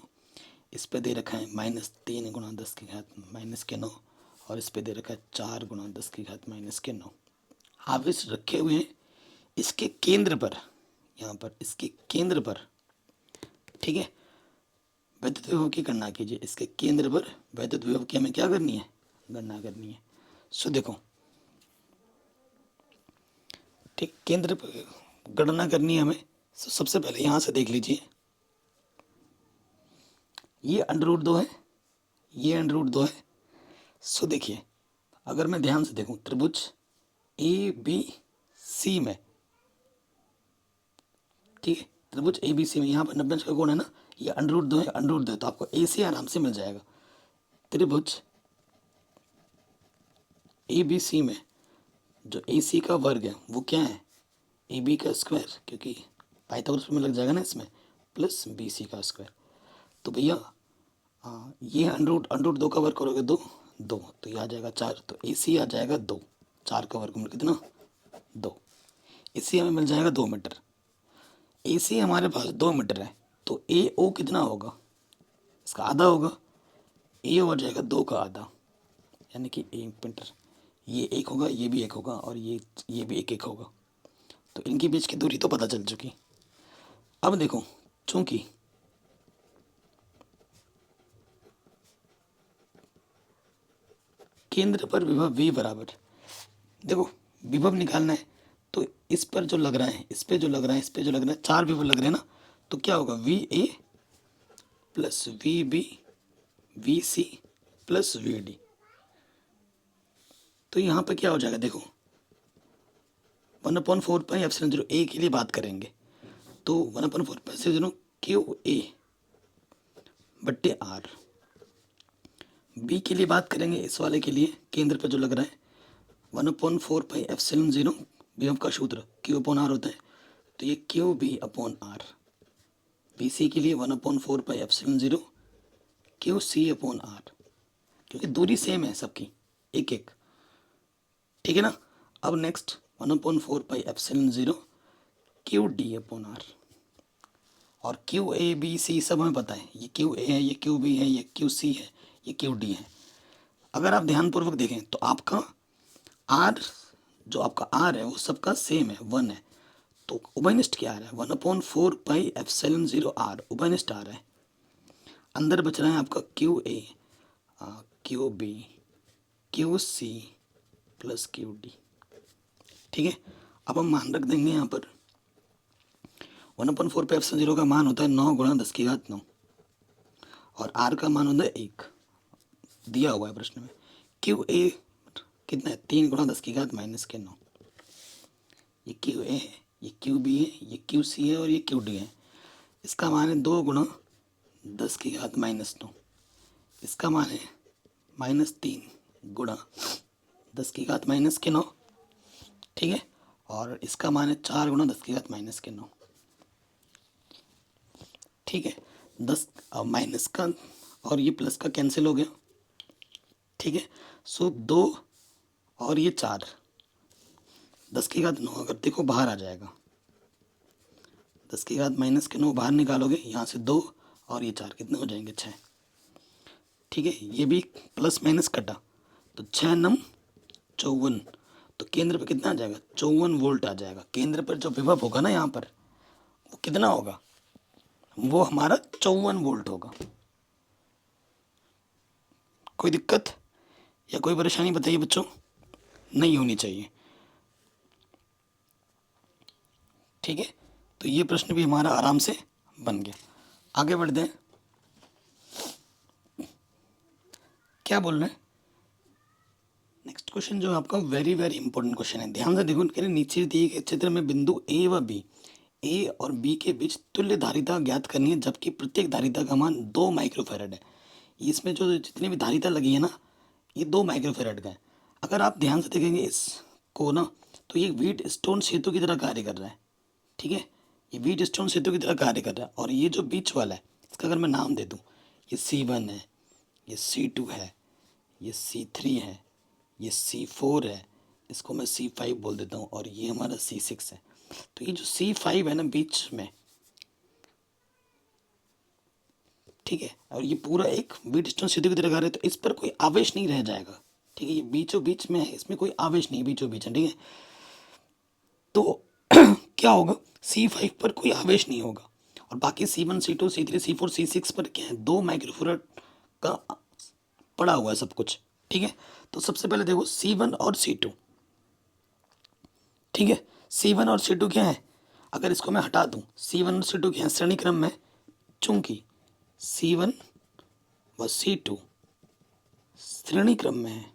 इस पर दे रखा है -3 गुणा 10 की घात माइनस के 9, और इस पर दे रखा है 4 गुणा 10 की घात माइनस के 9। आवेश रखे हुए हैं इसके केंद्र पर, यहाँ पर इसके केंद्र पर, ठीक है, वैद्युत विभव की गणना कीजिए। इसके केंद्र पर वैद्युत विभव की हमें क्या करनी है, गणना करनी है। सो देखो, ठीक, केंद्र पर गणना करनी है हमें। सबसे पहले यहाँ से देख लीजिए, ये √2 है, ये √2 है। सो देखिए, अगर मैं ध्यान से देखूं त्रिभुज ए बी सी में, ठीक है, त्रिभुज ए बी सी में यहाँ पर 90 अंश का कोण है ना, ये √2 है, √2 है, तो आपको ए सी आराम से मिल जाएगा। त्रिभुज ए बी सी में जो ए सी का वर्ग है वो क्या है, ए बी का स्क्वायर, क्योंकि पाइथागोरस में लग जाएगा ना इसमें, प्लस बी सी का स्क्वायर। तो भैया ये √2 का वर्ग करोगे 2, तो ये आ जाएगा 4, तो ए सी आ जाएगा 2, 4 का वर्गमूल कितना, 2। इसी हमें मिल जाएगा 2 मीटर। ए सी हमारे पास 2 मीटर है, तो ए ओ कितना होगा, इसका आधा होगा, ए हो जाएगा 2 का आधा, यानी कि 1 मीटर। ये 1 होगा, ये भी 1 होगा, और ये भी 1 1 होगा। तो इनके बीच की दूरी तो पता चल चुकी। अब देखो, चूंकि केंद्र पर विभव V बराबर, देखो विभव निकालना है, तो इस पर जो लग रहा है, इस पे जो लग रहा है, इस पे जो लग रहा है, 4 विभव लग रहे हैं ना, तो क्या होगा, VA plus VB VC plus VD। तो यहाँ पर क्या हो जाएगा, देखो 1/4πε0 A के लिए बात करेंगे, तो 1/4πε0 QA बट्टे R। बी के लिए बात करेंगे, इस वाले के लिए केंद्र पर जो लग रहा है, 1/4πε0 विभव का सूत्र Q/R होता है, तो ये QB/R। BC के लिए 1/4πε0 QC/R, क्योंकि दूरी सेम है सबकी, 1 1, ठीक है ना। अब नेक्स्ट 1/4πε0 QD/R, और QABC सब हमें पता है, ये QA है, ये QB है, ये QC है, ये QD है। अगर आप ध्यानपूर्वक देखें तो आपका R, जो आपका R है वो सबका सेम है, 1 है, तो उभयनिष्ठ क्या आ रहा है, 1/4πε0 R उभयनिष्ठ आ रहा है। अंदर बच रहा है आपका QA QB QC plus QD, ठीक है। अब हम मान रख देंगे यहाँ पर 1/4πε0 का मान होता है 9 × 10⁹ और R का मान होता है 1, दिया हुआ है प्रश्न में। QA कितना है, 3 × 10⁻⁻9। ये QA है, ये QB है, ये QC है, और ये QD है। इसका मान है 2 × 10⁻⁻9। इसका मान है -3 × 10⁻⁻9, ठीक है। और इसका मान है 4 × 10⁻⁻9, ठीक है। 10 माइनस का और ये प्लस का कैंसिल हो गया, ठीक है। सो 2 और ये 4, 10⁻9 अगर देखो बाहर आ जाएगा, 10⁻⁻9 बाहर निकालोगे, यहाँ से 2 और ये 4 कितने हो जाएंगे, 6, ठीक है। ये भी प्लस माइनस कटा, तो 6 9 54, तो केंद्र पर कितना आ जाएगा, 54 वोल्ट आ जाएगा। केंद्र पर जो विभव होगा ना यहाँ पर, वो कितना होगा, वो हमारा 54 वोल्ट होगा। कोई दिक्कत या कोई परेशानी बताइए बच्चों, नहीं होनी चाहिए, ठीक है। तो ये प्रश्न भी हमारा आराम से बन गया। आगे बढ़ते हैं, क्या बोल रहे हैं, नेक्स्ट क्वेश्चन जो आपका वेरी वेरी इंपॉर्टेंट क्वेश्चन है, ध्यान से देखो। कह रहे नीचे दिए गए चित्र में बिंदु ए व बी, ए और बी के बीच तुल्य धारिता ज्ञात करनी है, जबकि प्रत्येक धारिता का मान 2 माइक्रोफेरेड है। इसमें जो जितनी भी धारिता लगी है ना, ये 2 माइक्रोफेरेड का है। अगर आप ध्यान से देखेंगे इसको ना, तो ये व्हीट स्टोन सेतु की तरह कार्य कर रहा है, ठीक है। ये व्हीट स्टोन सेतु की तरह कार्य कर रहा है। और ये जो बीच वाला है, इसका अगर मैं नाम दे दूँ, ये C1 है, ये C2 है, ये C3 है, ये C4 है, इसको मैं C5 बोल देता हूँ, और ये हमारा C6 है। तो ये जो C5 है ना बीच में, ठीक है, और ये पूरा एक व्हीट स्टोन सेतु की तरह कार्य है, तो इस पर कोई आवेश नहीं रह जाएगा, ठीक है। ये बीचों बीच में है, इसमें कोई आवेश नहीं, बीचों बीच है, ठीक है। तो क्या होगा, C5 पर कोई आवेश नहीं होगा, और बाकी C1 C2 C3 C4 C6 पर क्या है, 2 माइक्रोफैराड का पड़ा हुआ है सब कुछ। ठीक है, तो सबसे पहले देखो C1 और C2। ठीक है, C1 और C2 क्या है, अगर इसको मैं हटा दूं, C1 और C2 क्या है, श्रेणी क्रम में, चूंकि C1 व C2 श्रेणी क्रम में है।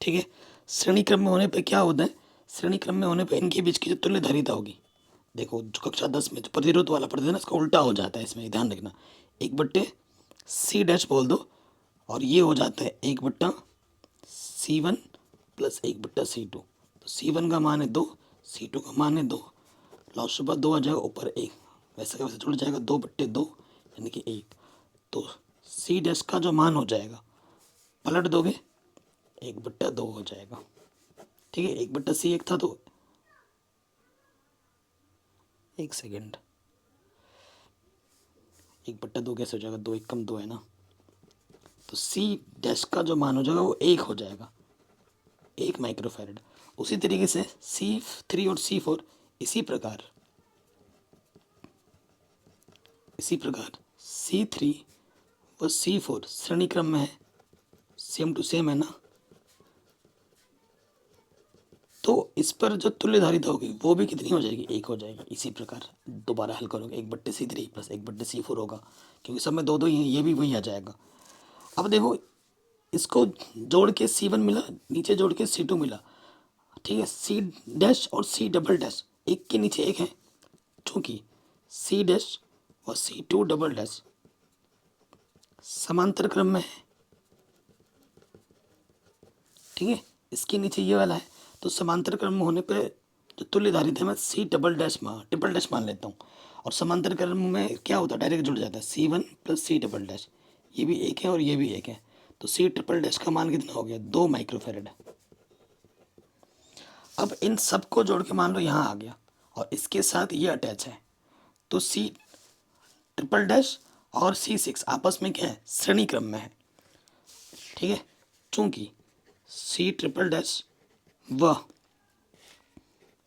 ठीक है, श्रेणी क्रम में होने पे क्या होता है, श्रेणी क्रम में होने पे इनके बीच की जो तुल्य धारिता होगी, देखो जो कक्षा 10 में जो प्रतिरोध वाला पढ़ते थे ना, इसका उल्टा हो जाता है, इसमें ध्यान रखना, 1/C' बोल दो, और ये हो जाता है 1/C1 प्लस 1/C2। तो C1 का मान है 2, C2 का मान है 2, लॉग सुबह 2 आ जाएगा, ऊपर 1, वैसे का वैसे जुड़ जाएगा, 2/2 यानी कि 1। तो C' का जो मान हो जाएगा, पलट दोगे 1/2 हो जाएगा। ठीक है, 1/C एक था, तो 1 सेकेंड, 1/2 कैसे हो जाएगा, 2 1 कम 2 है ना, तो C' का जो मान हो जाएगा वो 1 हो जाएगा, 1 माइक्रोफैरड। उसी तरीके से C3 और C4 इसी प्रकार C3 व C4 श्रेणी क्रम में है, सेम टू सेम है ना, तो इस पर जो तुल्य धारिता होगी वो भी कितनी हो जाएगी, 1 हो जाएगी। इसी प्रकार दोबारा हल करोगे, 1/C3 प्लस 1/C4 होगा, क्योंकि सब में 2 2 ही हैं, ये भी वही आ जाएगा। अब देखो, इसको जोड़ के C1 मिला, नीचे जोड़ के C2 मिला। ठीक है, C' और C', एक के नीचे एक है, चूंकि C' और C2 समांतर क्रम में है। ठीक है, इसके नीचे ये वाला है, तो समांतर क्रम में होने पे जो तुल्य धारिता है, मैं ट्रिपल डैश मान लेता हूँ, और समांतर क्रम में क्या होता है, डायरेक्ट जुड़ जाता है, C1 प्लस C', ये भी एक है और ये भी एक है, तो C'' का मान कितना हो गया, 2 माइक्रोफैरड। अब इन सबको जोड़ के मान लो यहाँ आ गया, और इसके साथ ये अटैच है, तो C'' और C6 आपस में क्या है, श्रेणी क्रम में है। ठीक है, चूंकि C'' व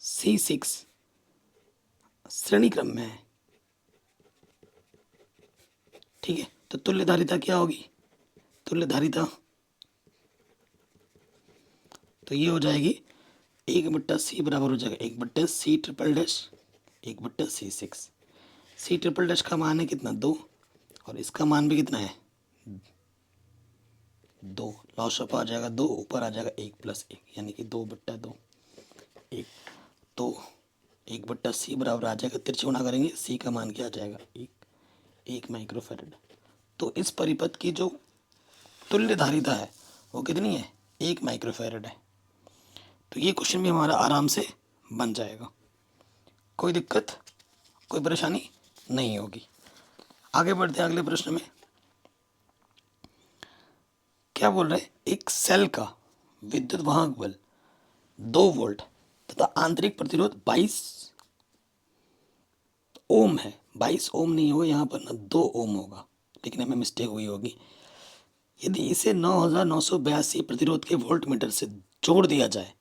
C6 श्रेणी क्रम में है। ठीक है, तो तुल्य धारिता क्या होगी, तुल्य धारिता तो ये हो जाएगी 1/C बराबर हो जाएगा 1/C'', 1/C6। C''' का मान है कितना, 2, और इसका मान भी कितना है, 2, लॉस ऑफ आ जाएगा 2, ऊपर आ जाएगा 1 प्लस 1, यानी कि 2/2, 1। तो 1/C बराबर आ जाएगा, तिरछे गुणा करेंगे, C का मान क्या आ जाएगा, 1 माइक्रोफैरड। तो इस परिपथ की जो तुल्य धारिता है वो कितनी है, 1 माइक्रोफैरड है। तो ये क्वेश्चन भी हमारा आराम से बन जाएगा, कोई दिक्कत कोई परेशानी नहीं होगी। आगे बढ़ते हैं अगले प्रश्न में। क्या बोल रहे हैं, एक सेल का विद्युत वाहक बल 2 वोल्ट तथा आंतरिक प्रतिरोध 22 ओम है। 22 ओम नहीं होगा यहाँ पर ना, 2 ओम होगा, लेकिन हमें मिस्टेक हुई होगी। यदि इसे 9982 प्रतिरोध के वोल्ट मीटर से जोड़ दिया जाए,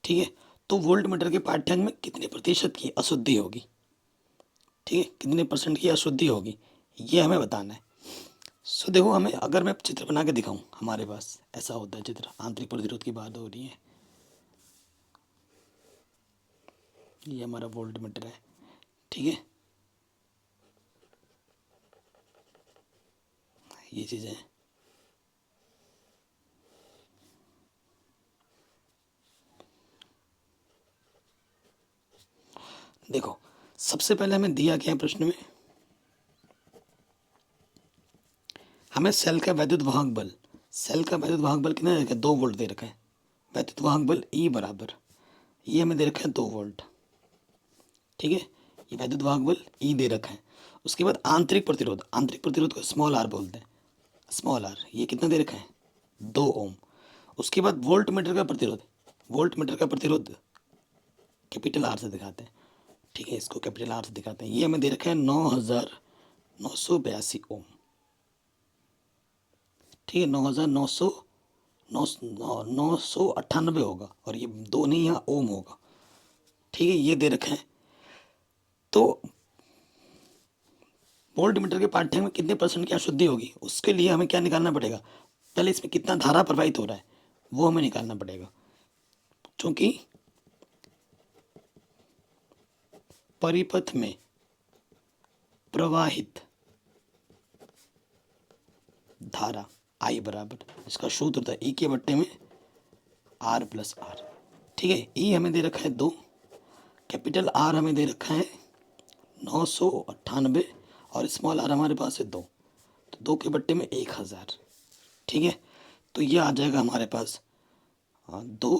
ठीक है, तो वोल्ट मीटर के पाठ्यांक में कितने प्रतिशत की अशुद्धि होगी। ठीक है, कितने % की अशुद्धि होगी, ये हमें बताना है। सो देखो, हमें अगर मैं चित्र बना के दिखाऊं, हमारे पास ऐसा होता है चित्र, आंतरिक प्रतिरोध की बात हो रही है, ये हमारा वोल्ट मीटर है। ठीक है, ये चीज़ें हैं। देखो, सबसे पहले हमें दिया क्या है प्रश्न में, हमें सेल का वैद्युत वाहक बल, सेल का वैद्युत वाहक बल कितना दे रखा है, 2 वोल्ट दे रखा है। वैद्युत वाहक बल E बराबर, ये हमें दे रखा है 2 वोल्ट। ठीक है, ये वैद्युत वाहक बल E दे रखा है। उसके बाद आंतरिक प्रतिरोध, आंतरिक प्रतिरोध को स्मॉल आर बोलते हैं, स्मॉल आर, ये कितना दे रखा है, 2 ओम। उसके बाद वोल्ट मीटर का प्रतिरोध, वोल्ट मीटर का प्रतिरोध कैपिटल आर से दिखाते हैं। ठीक है, इसको कैपिटल आर से दिखाते हैं, ये हमें दे रखा है 9982 ओम। ठीक है, 9982 998 होगा, और ये 2 नहीं, यहाँ ओम होगा। ठीक है, ये दे रखे हैं। तो वोल्ट मीटर के पाठ्यांक में कितने परसेंट की अशुद्धि होगी, उसके लिए हमें क्या निकालना पड़ेगा, पहले इसमें कितना धारा प्रवाहित हो रहा है वो हमें निकालना पड़ेगा। क्योंकि परिपथ में प्रवाहित धारा आई बराबर, इसका सूत्र होता है ई के बट्टे में आर प्लस आर। ठीक है, ई हमें दे रखा है 2, कैपिटल आर हमें दे रखा है 998, और स्मॉल आर हमारे पास है 2, तो 2 के बट्टे में 1000। ठीक है, तो ये आ जाएगा हमारे पास 2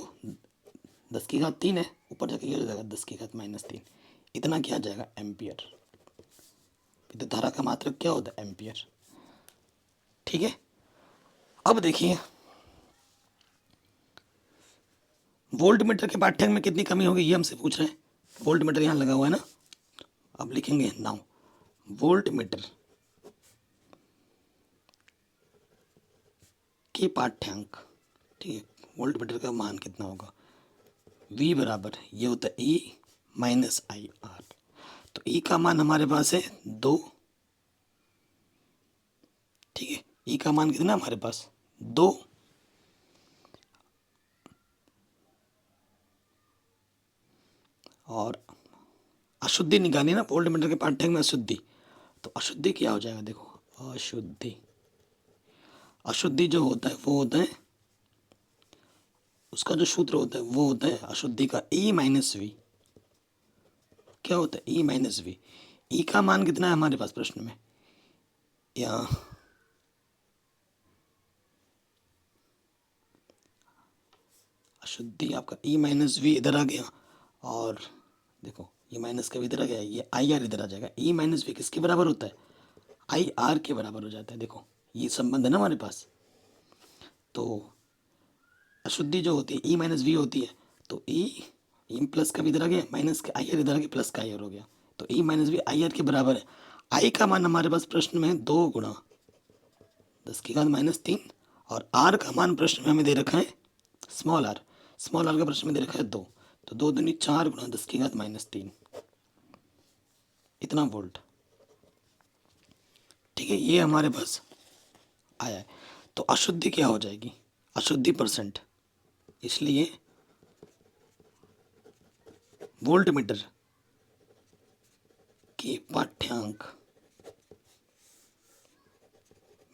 10 की घात 3 है, ऊपर जाके ये हो जाएगा 10 की घात -3, इतना क्या आ जाएगा एम्पियर। विद्युत धारा का मात्रक क्या होता है, एम्पियर। ठीक है, अब देखिए वोल्ट मीटर के पाठ्यांक में कितनी कमी होगी, ये हमसे पूछ रहे हैं। वोल्ट मीटर यहाँ लगा हुआ है ना, अब लिखेंगे नाउ वोल्ट मीटर के पाठ्यांक। ठीक है, वोल्ट मीटर का मान कितना होगा, V बराबर ये होता है E माइनस आई आर। तो E का मान हमारे पास है 2। ठीक है, E का मान कितना हमारे पास 2, और अशुद्धि निकाली ना वोल्ट मीटर के पाठ्यांक में, अशुद्धि। तो अशुद्धि क्या हो जाएगा, देखो अशुद्धि, अशुद्धि जो होता है वो होता है, उसका जो सूत्र होता है वो होता है अशुद्धि का E माइनस वी। क्या होता है, E माइनस वी। E का मान कितना है हमारे पास प्रश्न में, या अशुद्धि आपका E माइनस वी इधर आ गया, और देखो ये माइनस का भी इधर आ गया, ये आई आर इधर आ जाएगा। E माइनस वी किसके बराबर होता है, आई आर के बराबर हो जाता है। देखो ये संबंध है ना हमारे पास। तो अशुद्धि जो होती है E माइनस वी होती है, तो ई प्लस का भी इधर आ गया, माइनस का आई आर इधर आ गया, प्लस का आई आर हो गया, तो E minus V I R के बराबर है। आई का मान हमारे पास प्रश्न में है 2 गुणा 10 की घात -3, और आर का मान प्रश्न में हमें दे रखा है स्मॉल आर, स्मॉल आर का प्रश्न में दे रखा है 2, तो 2 दूनी 4 गुणा 10 की घात -3, इतना वोल्ट। ठीक है, ये हमारे पास आया है। तो अशुद्धि क्या हो जाएगी, अशुद्धि परसेंट, इसलिए वोल्ट मीटर के पाठ्यांक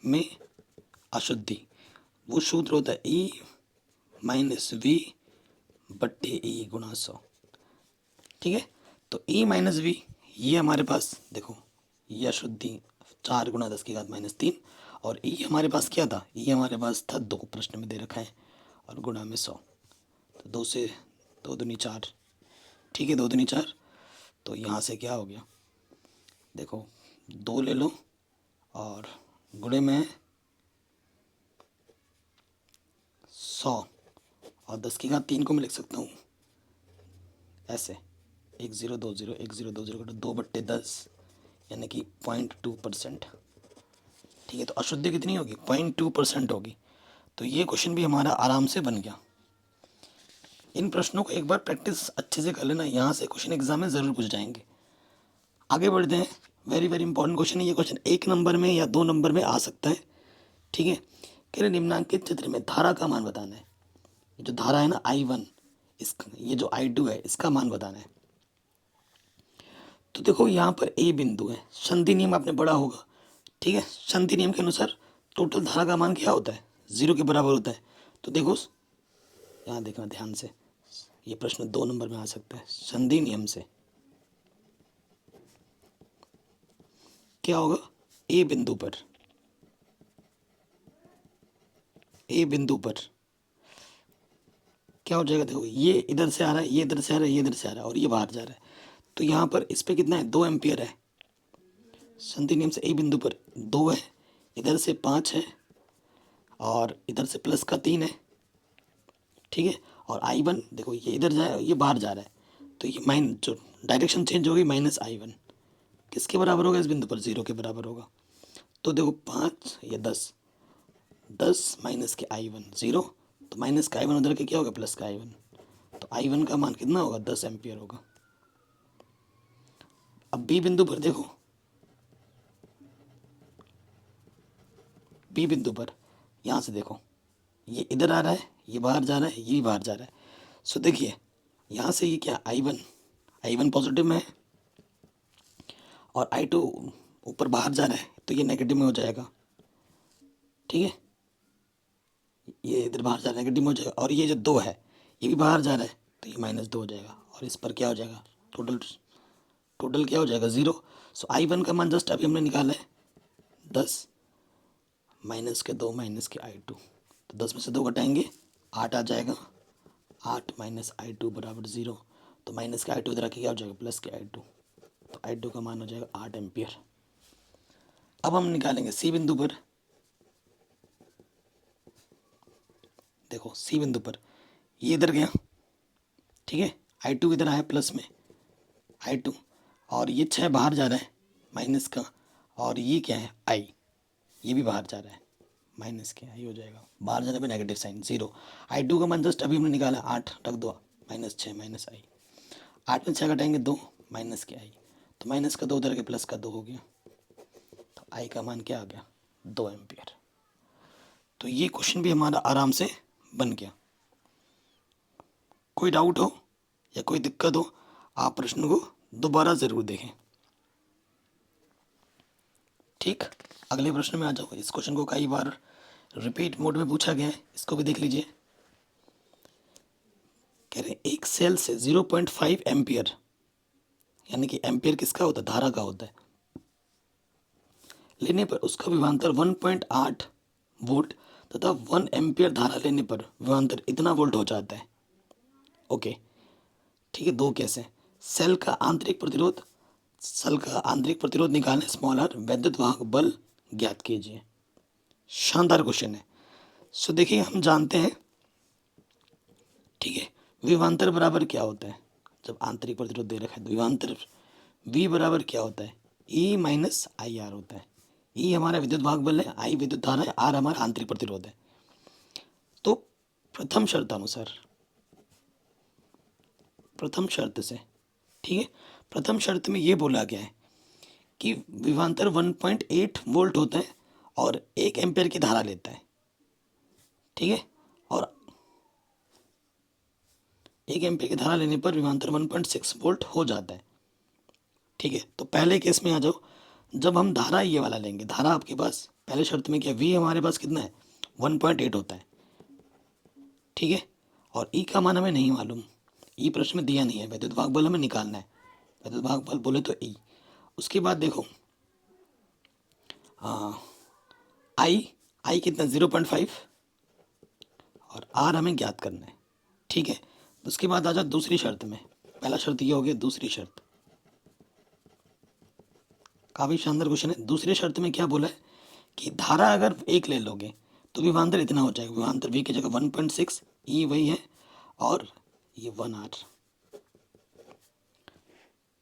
में अशुद्धि, वो सूत्र होता है E माइनस वी बट्टे E गुणा 100। ठीक है, तो E माइनस वी ये हमारे पास देखो, ये अशुद्धि 4 गुणा 10 की घात -3, और E हमारे पास क्या था, E हमारे पास था 2, प्रश्न में दे रखा है, और गुणा में 100, तो 2 से 2 दूनी 4। ठीक है, 2 दूनी 4, तो यहाँ से क्या हो गया, देखो 2 ले लो, और गुणे में 100, और 10 की घात 3 को मैं लिख सकता हूँ ऐसे 1020 1020 का 2/10, यानी कि 0.2%। ठीक है, तो अशुद्धि कितनी होगी, 0.2% होगी। तो ये क्वेश्चन भी हमारा आराम से बन गया। इन प्रश्नों को एक बार प्रैक्टिस अच्छे से कर लेना, यहाँ से क्वेश्चन एग्जाम में ज़रूर पूछ जाएंगे। आगे बढ़ते हैं, वेरी वेरी इंपॉर्टेंट क्वेश्चन है ये। क्वेश्चन 1 नंबर में या 2 नंबर में आ सकता है। ठीक है, कह रहे निम्नांकित चित्र में धारा का मान बताना है। जो धारा है ना I1, इस ये जो I2 है इसका मान बताना है। तो देखो यहाँ पर ए बिंदु है, संधि नियम आपने पढ़ा होगा। ठीक है, संधि नियम के अनुसार टोटल धारा का मान क्या होता है, 0 के बराबर होता है। तो देखो यहाँ देखना ध्यान से, ये प्रश्न 2 नंबर में आ सकता है। संधि नियम से क्या होगा, ए बिंदु पर, ए बिंदु पर क्या हो जाएगा, देखो ये इधर से आ रहा है, ये इधर से आ रहा है, ये इधर से आ रहा है, और ये बाहर जा रहा है। तो यहाँ पर इस पर कितना है, 2 एम्पियर है। संधि नियम से ए बिंदु पर 2 है, इधर से 5 है, और इधर से प्लस का 3 है। ठीक है, और I1 देखो ये इधर जाए, ये बाहर जा रहा है, तो ये जो डायरेक्शन चेंज होगी -I1 किसके बराबर होगा, इस बिंदु पर 0 के बराबर होगा। तो देखो 5 या 10 10 माइनस के I1 0, तो माइनस का I1 उधर के क्या होगा, प्लस का I1। तो I1 का मान कितना होगा, 10 एम्पियर होगा। अब बी बिंदु पर देखो, बी बिंदु पर यहाँ से देखो, ये इधर आ रहा है, ये बाहर जा रहा है, ये भी बाहर जा रहा है। सो देखिए यहाँ से ये क्या, I1 पॉजिटिव में है और I2 ऊपर बाहर जा रहा है, तो ये नेगेटिव में हो जाएगा। ठीक है, ये इधर बाहर जा रहा है, नेगेटिव में हो जाएगा। और ये जो 2 है ये भी बाहर जा रहा है, तो ये -2 हो जाएगा। और इस पर क्या हो जाएगा, टोटल टोटल क्या हो जाएगा, 0। सो I1 का मान जस्ट अभी हमने निकाला है 10, -2 -I2, तो 10 में से 2 घटाएंगे 8 आ जाएगा। 8 -I2 बराबर 0। तो माइनस के I2 इधर आके क्या हो जाएगा, प्लस के I2। तो I2 का मान हो जाएगा 8 एम्पियर। अब हम निकालेंगे सी बिंदु पर। देखो सी बिंदु पर ये इधर गया, ठीक है, I2 इधर आया प्लस में I2, और ये 6 बाहर जा रहा है माइनस का, और ये क्या है I, ये भी बाहर जा रहा है, माइनस के I हो जाएगा, बाहर जाने पे नेगेटिव साइन 0। I2 का मान जस्ट अभी हमने निकाला 8, रख दो, -6 -I। 8 में 6 घटाएंगे 2, माइनस के I, तो माइनस का 2 उधर के प्लस का 2 हो गया। तो I का मान क्या आ गया, 2 एम्पियर। तो ये क्वेश्चन भी हमारा आराम से बन गया। कोई डाउट हो या कोई दिक्कत हो, आप प्रश्न को दोबारा ज़रूर देखें। ठीक, अगले प्रश्न में आ जाओ। इस क्वेश्चन को कई बार रिपीट मोड में पूछा गया है, इसको भी देख लीजिए। कह रहे एक सेल से 0.5 एम्पियर, यानी कि एम्पियर किसका होता है, धारा का होता है, लेने पर उसका विभवांतर 1.8 वोल्ट तथा 1 एम्पियर धारा लेने पर विभवांतर इतना वोल्ट हो जाता है। ओके, ठीक है। 2 कैसे, सेल का आंतरिक प्रतिरोध निकालने, स्मॉल आर वैद्युत वाहक बल ज्ञात कीजिए। शानदार क्वेश्चन है। सो देखिए हम जानते हैं, ठीक है, विभवांतर बराबर क्या होता है, जब आंतरिक प्रतिरोध दे रखा है तो विभवांतर V बराबर क्या होता है, E माइनस IR होता है। E हमारा विद्युत वाहक बल है, I विद्युत धारा है, R हमारा आंतरिक प्रतिरोध है। तो प्रथम शर्त से, ठीक है, प्रथम शर्त में ये बोला गया है कि विभवांतर 1.8 वोल्ट होता है और 1 एम्पियर की धारा लेता है, ठीक है, और 1 एम्पियर की धारा लेने पर विभवांतर 1.6 वोल्ट हो जाता है। ठीक है, तो पहले केस में आ जाओ, जब हम धारा ये वाला लेंगे, धारा आपके पास पहले शर्त में क्या, V हमारे पास कितना है, 1.8 होता है, ठीक है, और E का मान हमें नहीं मालूम, E प्रश्न में दिया नहीं है, वैद्युत वाहक बल हमें निकालना है, वैद्युत वाहक बल बोले तो E। उसके बाद देखो I कितना 0.5 और R हमें ज्ञात करना है, ठीक है। उसके बाद आ जाओ दूसरी शर्त में, पहला शर्त ये हो गया, दूसरी शर्त काफ़ी शानदार क्वेश्चन है। दूसरी शर्त में क्या बोला है कि धारा अगर 1 ले लोगे तो विभवांतर इतना हो जाएगा, विभवांतर V की जगह 1.6, E वही है, और ये 1R,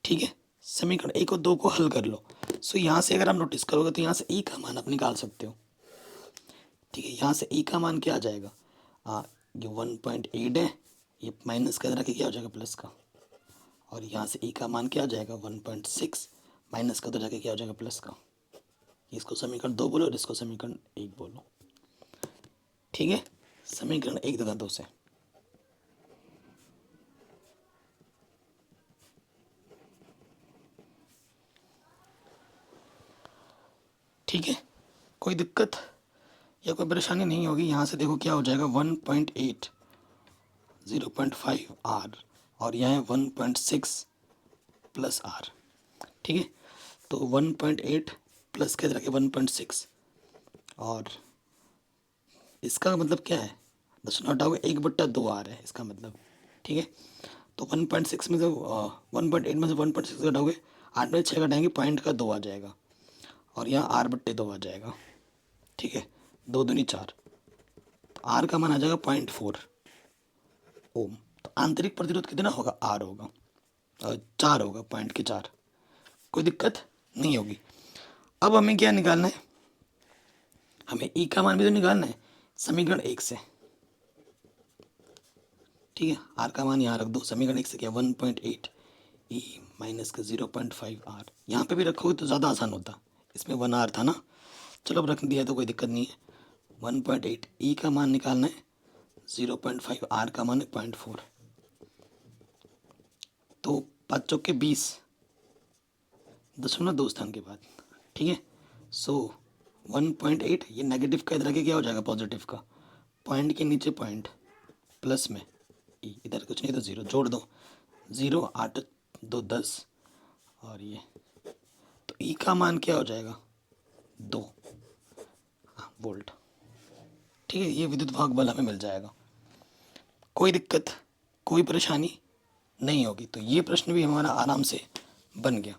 ठीक है। समीकरण 1 और 2 को हल कर लो। सो यहाँ से अगर आप नोटिस करोगे तो यहाँ से E का मान आप निकाल सकते हो, ठीक है। यहाँ से E का मान क्या आ जाएगा, ये 1.8 है, ये माइनस का इधर के क्या हो जाएगा, प्लस का, और यहाँ से E का मान क्या आ जाएगा 1.6, माइनस का तो जाके क्या हो जाएगा, प्लस का। इसको समीकरण 2 बोलो और इसको समीकरण 1 बोलो, ठीक है। समीकरण 1 तथा 2 से ठीक है, कोई दिक्कत या कोई परेशानी नहीं होगी। यहाँ से देखो क्या हो जाएगा, 1.8 0.5 R और यहाँ है 1.6 प्लस R, ठीक है। तो 1.8 प्लस के रखे 1.6, और इसका मतलब क्या है, 10 हटाओगे 1/2 R है इसका मतलब, ठीक है। तो 1.6 में से 1.8 में से 1.6 घटाओगे, 8 में 6 घटाएंगे, पॉइंट का 2 आ जाएगा, और यहाँ R/2 आ जाएगा, ठीक है। 2 दूनी 4, तो R का मान आ जाएगा 0.4 ओम। तो आंतरिक प्रतिरोध कितना होगा, R होगा, 4 होगा, पॉइंट के 4। कोई दिक्कत नहीं होगी। अब हमें क्या निकालना है, हमें E का मान भी तो निकालना है, समीकरण 1 से। ठीक है, आर का मान यहाँ रख दो, समीकरण एक से क्या 1.8 ई माइनस का 0.5 आर, यहाँ पे भी रखोगे तो ज़्यादा आसान होता, इसमें 1 आर था ना, चलो अब रख दिया तो कोई दिक्कत नहीं है। 1.8 ई का मान निकालना है, 0.5 आर का मान है 0.4, तो 5 चौके 20, 10 स्थान के बाद, ठीक है। सो 1.8 ये नेगेटिव का इधर आके क्या हो जाएगा पॉजिटिव का, पॉइंट के नीचे पॉइंट प्लस में ई, इधर कुछ नहीं तो ज़ीरो जोड़ दो, 0 8 2 10 और ये, तो ई का मान क्या हो जाएगा 2 वोल्ट, ठीक है। ये विद्युत भाग बल हमें मिल जाएगा, कोई दिक्कत कोई परेशानी नहीं होगी। तो ये प्रश्न भी हमारा आराम से बन गया।